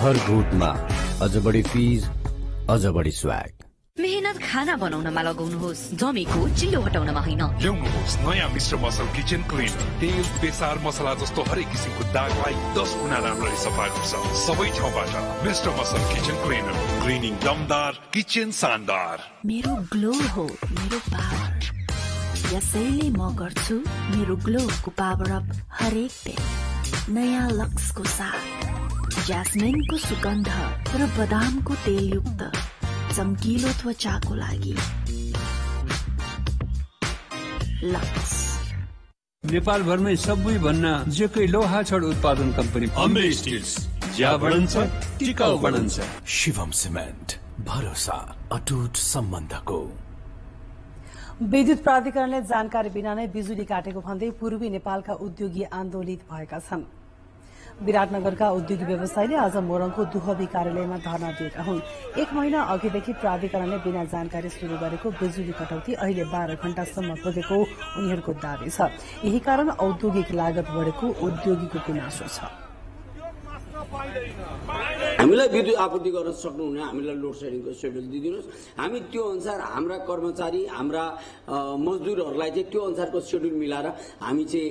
हर घुटमा अझ बढी फिज, अझ बढी स्वाग। मेहनत खाना बनाउनमा लगाउनुहोस्, जमेको चिल्लो हटाउनमा होइन। ल्याउनुहोस् नयाँ मिस्टर मसल किचन क्लिनर। तेल, बेसार, मसला जस्तो हरेक किसिमको दागलाई 10 गुणा राम्ररी सफा गर्छ। सबै ठाउँबाट mister muscle kitchen cleaner. Cleaning दमदार, किचन शानदार। मेरो ग्लो हो मेरो पावर, यसैले म गर्छु मेरो ग्लोको पावर अप हरेक दिन। नयाँ लक्सको साथ ज्यास्मिनको सुगन्ध र बदामको तेलयुक्त चम्किलो त्वचाको लागि लक्स। नेपाल भरमै सबैभन्दा जेकै लोहा छड उत्पादन कम्पनी अम्बे स्टिल्स। ज्या बढन्छ टिकाउ बढन्छ। शिवम सिमेन्ट भरोसा अटुट सम्बन्धको। विद्युत प्राधिकरणले जानकारी बिना नै बिजुली काटेको भन्दै पूर्वी नेपालका उद्योगी आन्दोलित भएका छन्। विराटनगरका उद्योगी व्यवसायीले आज मोरङको दुहबी कार्यालयमा धरना दिएका हुन्। 1 महिना अघिदेखि प्राधिकरणले बिना जानकारी शुरू गरेको बिजुली कटौती अहिले 12 घण्टासम्म पुगेको उनीहरूको दावी छ। यही कारण औद्योगिक लागत बढेको उद्योगीको गुनासो छ। हामीलाई विद्युत आपूर्ति गर्न सक्नुहुने हामीलाई लोड सेडिङको सेड्युल दिदिनुहोस्। हामी त्यो अनुसार हाम्रा कर्मचारी, हाम्रा मजदुरहरूलाई चाहिँ त्यो अनुसारको सेड्युल मिलाएर हामी चाहिँ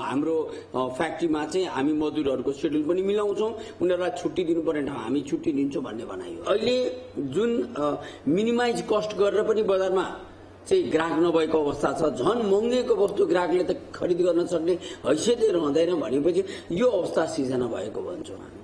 हाम्रो फ्याक्ट्रीमा चाहिँ हामी मजदुरहरूको सेड्युल पनि मिलाउँछौँ। उनीहरूलाई छुट्टी दिनुपर्ने ठाउँ हामी छुट्टी दिन्छौँ भन्ने भनाइ हो। अहिले जुन मिनिमाइज कस्ट गरेर पनि बजारमा चाहिँ ग्राहक नभएको अवस्था छ। झन महँगेको वस्तु ग्राहकले त खरिद गर्न सक्ने हैसियतै रहँदैन भनेपछि यो अवस्था सिर्जना भएको भन्छौँ हामी।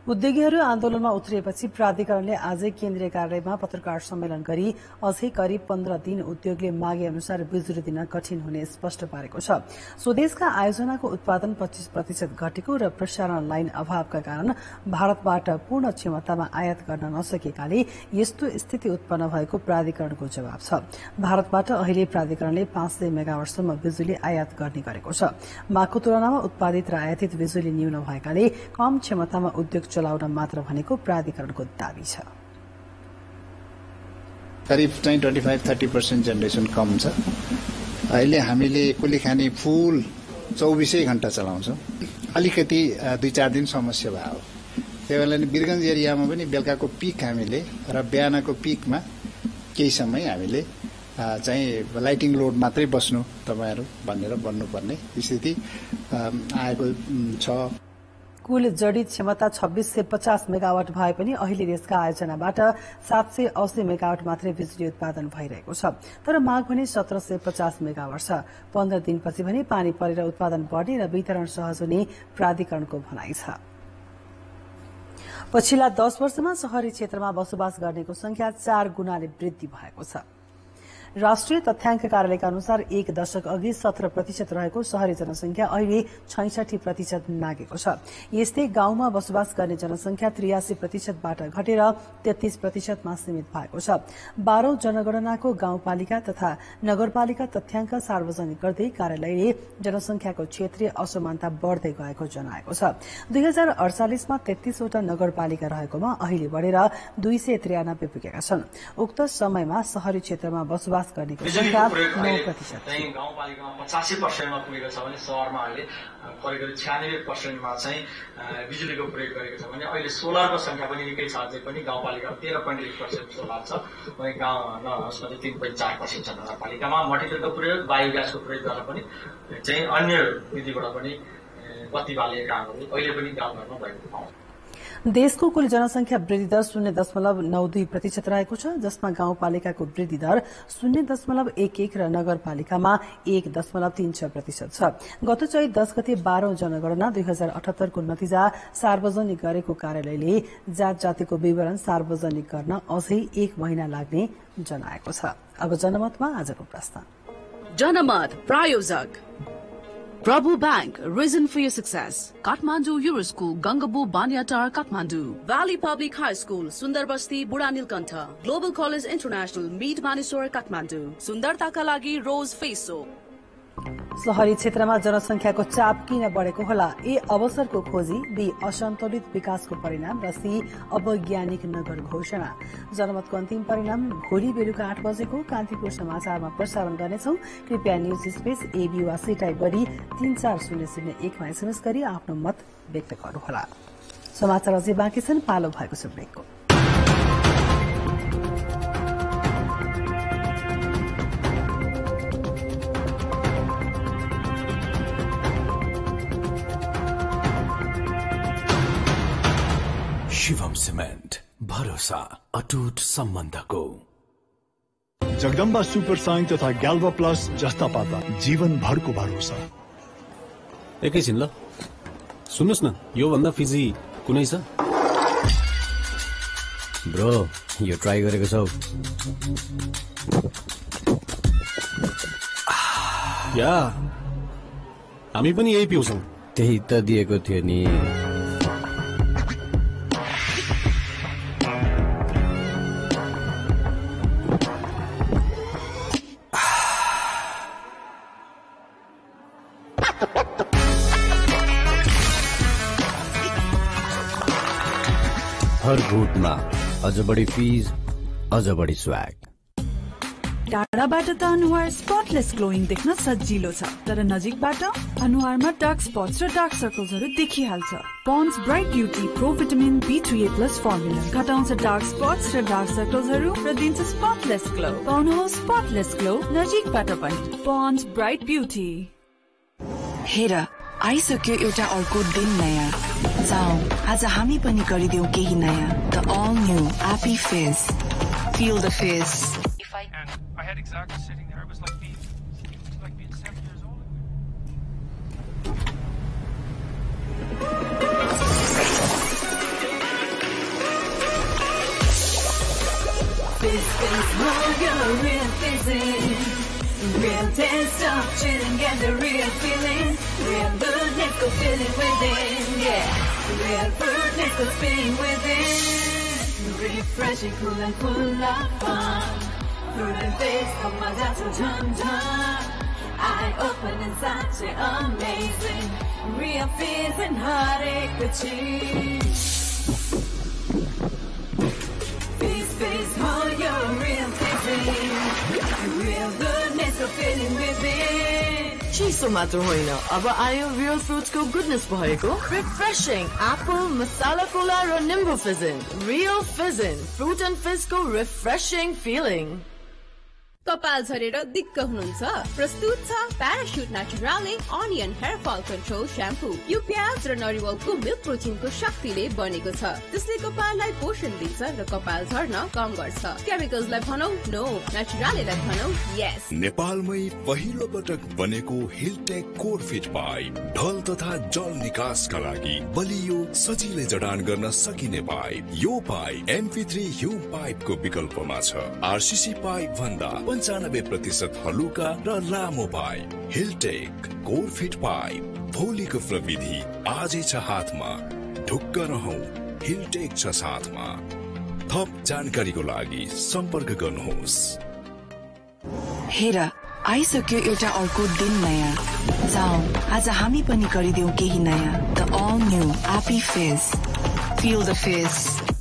उद्योगीहरू आन्दोलनमा उत्रिएपछि प्राधिकरणले आजै केन्द्रीय कार्यालयमा पत्रकार सम्मेलन गरी अझै करिब 15 दिन उद्योगले मागे अनुसार बिजुली दिन कठिन हुने स्पष्ट पारेको छ। स्वदेशका आयोजनाको उत्पादन 25% घटेको र प्रसारण लाइन अभावका कारण भारतबाट पूर्ण क्षमतामा आयात गर्न नसकेकाले यस्तो स्थिति उत्पन्न भएको प्राधिकरणको जवाब छ। भारतबाट अहिले प्राधिकरणले 500 मेगावाटसम्म बिजुली आयात गर्ने गरेको छ। मागको तुलनामा उत्पादित र आयातित बिजुली न्यून भएकाले कम क्षमतामा उद्योग चलाउन मात्र भनेको प्राधिकरणको दावी छ। करिब चाहिँ 25-30% जेनेरेसन कम छ। अहिले हामीले कुलीखानी फुल 24 घण्टा चलाउँछौँ। अलिकति 2-4 दिन समस्या भयो। त्यही भएर वीरगञ्ज एरियामा पनि बेलुकाको पिक हामीले र बिहानको पिकमा केही समय हामीले चाहिँ लाइटिङ लोड मात्रै बस्नु तपाईहरु भनेर भन्नुपर्ने स्थिति आएको छ। कुल जडित क्षमता 2650 मेगावाट भए पनि अहिले देशका आयोजनाबाट 780 मेगावाट मात्रै बिजुली उत्पादन भइरहेको छ। तर माग भने 1750 मेगावाट छ। 15 दिनपछि भने पानी परेर उत्पादन बढ्ने र वितरण सहज हुने प्राधिकरणको भनाइ छ। पछिल्ला 10 वर्षमा शहरी क्षेत्रमा बसोबास गर्नेको संख्या 4 गुणाले वृद्धि भएको छ। राष्ट्रिय तथ्याङ्क कार्यालयका अनुसार एक दशक अघि 17% रहेको शहरी जनसंख्या अहिले 66% नागेको छ। यस्तै गाउँमा बसोबास गर्ने जनसंख्या 83%बाट घटेर 33%मा सीमित भएको छ। 12औं जनगणनाको गाउँपालिका तथा नगरपालिका तथ्याङ्क सार्वजनिक गर्दै कार्यालयले जनसंख्याको क्षेत्रीय असमानता बढ्दै गएको जनाएको छ। 2048 मा 33 वटा नगरपालिका रहेकोमा अहिले बढेर 293 पुगेका छन्। उक्त समयमा शहरी क्षेत्रमा बसोबास गर्नेको संख्या 9%। गाउँपालिकामा 85%मा पुगेको छ भने शहरमा अहिले करिब 96%मा चाहिँ बिजुलीको प्रयोग गरेको छ भने अहिले सोलरको संख्या पनि निकै छ। अझै पनि गाउँपालिकामा 13.1% सोलर छ भने गाउँ नहोस् भने 3.4% छ। नगरपालिकामा मट्टितेलको प्रयोग बायोग्यासको प्रयोगद्वारा पनि चाहिँ अन्य विधिबाट पनि बत्ती बाल्ने कामहरू अहिले पनि गाउँघरमा भएको पाउँछ। देशको कुल जनसंख्या वृद्धि दर 0.92% रहेको छ, जसमा गाउँपालिकाको वृद्धि दर 0.11 र नगरपालिकामा 1.36% छ। गत चैत 10 गते 12औं जनगणना 2078 को नतिजा सार्वजनिक गरेको कार्यालयले जात जातिको विवरण सार्वजनिक गर्न अझै 1 महिना लाग्ने जनाएको छ। अब जनमतमा आजको प्रश्न। जनमत प्रायोजक Prabhu Bank, reason for your success. Kathmandu Euro School, Gangaboo Banyatar, Kathmandu. Valley Public High School, Sundar Basti, Buda Nilkantha. Global College International, Meet Manesar, Kathmandu. Sundar Takalagi, Rose Face Soap. शहरी क्षेत्रमा जनसंख्याको चाप किन बढेको होला? ए अवसरको खोजी, बी असन्तुलित विकासको परिणाम र सी अवैज्ञानिक नगर घोषणा। जनमतको अन्तिम परिणाम भोलि बेलुका 8 बजेको कान्तिपुर समाचारमा प्रसारण गर्नेछौं। कृपया न्यूज स्पेस एबी वा सी टाइप गरी 34001 मा एसएमएस गरी आफ्नो मत व्यक्त गर्नुहोला। समाचार अझै बाँकी छन्, पालो भएको छ ब्रेकको। शिवम सिमेन्ट, भरोसा अटुट सम्बन्धको। जगदम्बा सुपर साइन तथा ग्याल्भा प्लस जस्ता पाता जीवनभरको भरोसा। एकैछिन ल, सुन्नुहोस् न, यो भन्दा फिजी कुनै छ? ब्रो, यो ट्राई गरेको छौ? या हामी पनि यही पिउँछौं। त्यही त दिएको थियो नि। हर घुटमा अझ बढी फिज, अझ बढी स्वाग। टाढाबाट त अनुहार स्पटलेस ग्लोइङ देख्न सजिलो छ, तर नजिकबाट अनुहारमा डार्क स्पट्स र डार्क सर्कल्सहरू देखिहाल्छ। Pond's bright beauty pro vitamin B2A+ formula घटाउँछ डार्क स्पट्स र डार्क सर्कल्सहरू र दिन्छ स्पटलेस ग्लो। पाउनुहोस् स्पटलेस ग्लो नजिकबाट पनि। Pond's bright beauty. हेर, आइसक्यो एउटा अर्को दिन नयाँ। जाऊ आज हामी पनि गरिदेऊ केही नयाँ। The all new Appy Fizz. Feel the fizz. I had exactly sitting there. It was like being 7 years old. Fizz, fizz, more your real fizzing. Real taste of chilling, get the real feeling. Real goodness, go feeling within, yeah. Real fruitness, go spinning within. Refreshing, cool and full of fun. Fruit and taste, come on, that's a jam. Eye open and such amazing. Real fizz and heartache, the cheese. Fizz, fizz, hold your real fizz. चिसो मात्र होइन, अब आयो रियल फ्रुट्सको गुडनेस भएको रिफ्रेशिङ एप्पल मसाला कोला र निम्बु Fizzin. Real Fizzin, fruit and फिजको रिफ्रेशिङ फिलिङ। कपाल झरेर दिक्क हुनुहुन्छ? प्रस्तुत छ प्याराशुट नेचुराले onion hair fall control shampoo. यो प्याज र नरिवलको मिल्क प्रोटिनको शक्तिले बनेको छ, त्यसले कपाललाई पोषण दिन्छ र कपाल झर्न कम गर्छ। केमिकल्सलाई भनौ नो, नेचुरालेलाई भनौ यस। नेपालमै पहिलो पटक बनेको हिलटेक कोरफिट पाइप ढल तथा जल निकासका लागि बलियो सजिलै जडान गर्न सकिने पाइप। यो पाइप MP3 ह्युम पाइपको विकल्पमा छ। RCC पाइप भन्दा 95% हलुका र लामो पाइप। हिलटेक कोरफिट पाइप, भोलिको प्रविधि आजै छ हातमा। ढुक्क रहौं, हिलटेक छ साथमा। थप जानकारीको लागि सम्पर्क गर्नुहोस्। हेर, आइसक्यो एउटा अर्को दिन नयाँ। जाऊ आज हामी पनि गरिदेऊ केही नयाँ। The all new AP face, feel the face.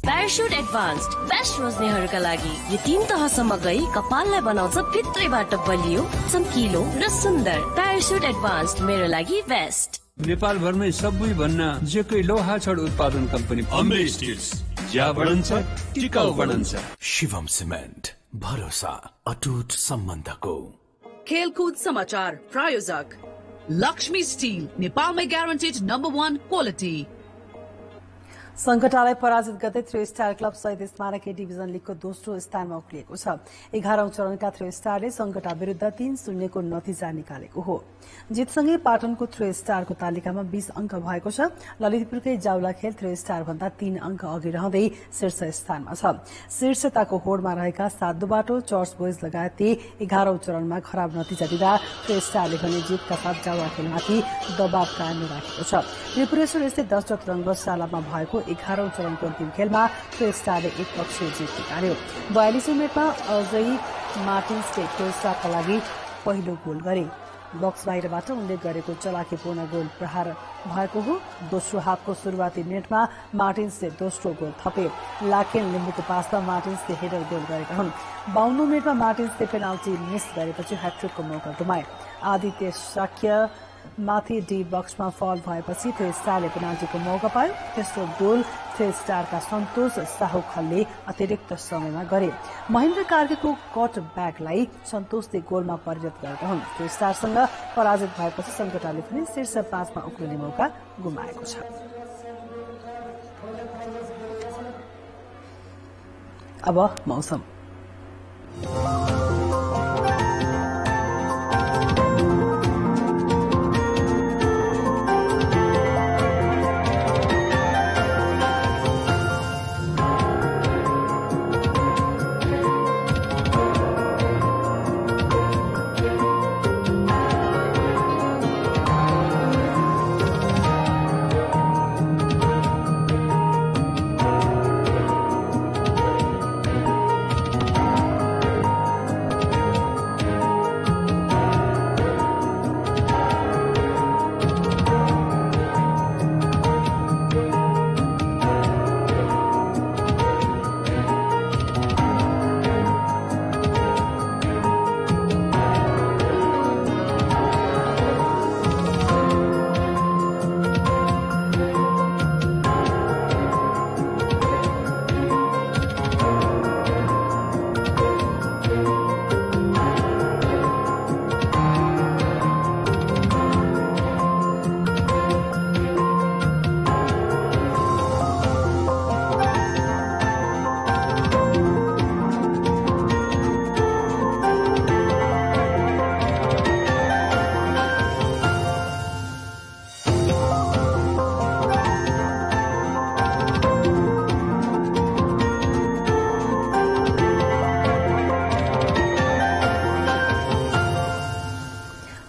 Parachute advanced best रोज्नेहरूका लागि यो 3 तहसम्म गई कपाललाई बनाउँछ भित्रैबाट बलियो, चम्किलो र सुन्दर। प्याराशुट एडभान्स्ड मेरो लागि बेस्ट। नेपाल भरमै सबै भन्ना जेकै लोहा छड उत्पादन कम्पनी अम्बे स्टिल्स, ज्या बढन्छ टिकाउ बढन्छ। शिवम सिमेन्ट, भरोसा अटुट सम्बन्धको। खेलकुद समाचार प्रायोजक लक्ष्मी स्टिल, नेपालमै ग्यारेन्टेड नम्बर 1 क्वालिटी। संकटालाई पराजित गर्दै थ्री स्टार क्लब सहित स्मारक ए डिभिजन लीगको दोस्रो स्थानमा उक्लिएको छ। 11औं चरणका थ्री स्टारले संकटा विरुद्ध 3-0 को नतिजा निकालेको हो। जितसँगै पाटनको थ्री स्टारको तालिकामा 20 अंक भएको छ। ललितपुरकै जाउला खेल थ्री स्टार भन्दा 3 अंक अघि रहँदै शीर्ष स्थानमा छ। शीर्षताको होडमा रहेका 7 दुबाटो, चर्च बोइज लगायतले 11औं चरणमा खराब नतिजा दिँदा थ्री स्टारले भने जितका साथ जाउला खेलमाथि दबाव कायम राखेको छ। त्रिपुरेश्वर स्थित 10 रङ्गशालामा भएको 11औं चरणको अन्तिम खेलमा थ्री स्टारले एक पक्षीय जित निकाल्यो। 42औं मिनेटमा अजय मार्टिन्सले थ्री स्टारका लागि पहिलो गोल गरे। बक्स बाहिरबाट उनले गरेको चलाकीपूर्ण गोल प्रहार भएको हो। दोस्रो हाफको सुरुवाती मिनेटमा मार्टिन्सले दोस्रो गोल थपे। लाकेन लिम्बुको पासमा मार्टिन्सले हेडर गोल गरेका हुन्। 52औं मिनेटमा मार्टिन्सले पेनाल्टी मिस गरेपछि ह्याट्रिकको मौका गुमाए। आदित्य शाक्य माथि डी बक्समा फल भएपछि थ्री स्टारले पेनाल्टीको मौका पायो। तेस्रो गोल थ्री स्टारका सन्तोष साहुखलले अतिरिक्त समयमा गरे। महेन्द्र कार्कीको कट ब्याकलाई सन्तोषले गोलमा परिणत गरेका हुन्। थ्री स्टारसँग पराजित भएपछि संकटाले पनि शीर्ष 5मा उक्लिने मौका गुमाएको छ। अब मौसम।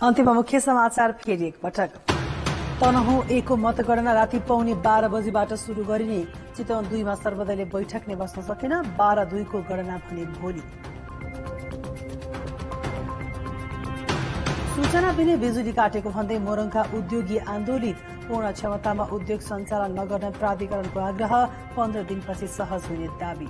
अन्त्यमा मुख्य समाचार फेरि एकपटक। तनहुँ 1 को मतगणना राति 12:15 बजीबाट शुरू गरिने। चितवन 2 मा सर्वदलीय बैठक नै बस्न सकेन। 12-2 को गणना भने भोलि। सूचना बिना बिजुली काटेको भन्दै मोरङका उद्योगी आन्दोलित। पूर्ण क्षमतामा उद्योग सञ्चालन नगर्ने प्राधिकरणको आग्रह। 15 दिनपछि सहज हुने दावी।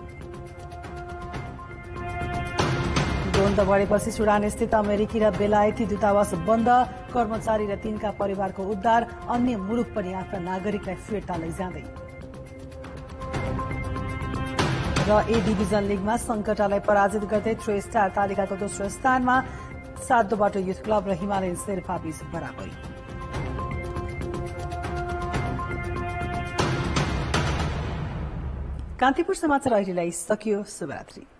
तुरन्त बढेपछि सुडान स्थित अमेरिकी र बेलायती दूतावास बन्द, कर्मचारी र तिनका परिवारको उद्धार, अन्य मुलुक पनि आफ्ना नागरिकलाई फिर्ता लैजाँदै। र ए डिभिजन लिगमा संकटालाई पराजित गर्दै थ्री स्टार तालिकाको दोस्रो स्थानमा, 7 बाटो युथ क्लब र हिमालयन शेर्पा बीच बराबरी। कान्तिपुर समाचार अहिलेलाई सकियो। शुभरात्रि।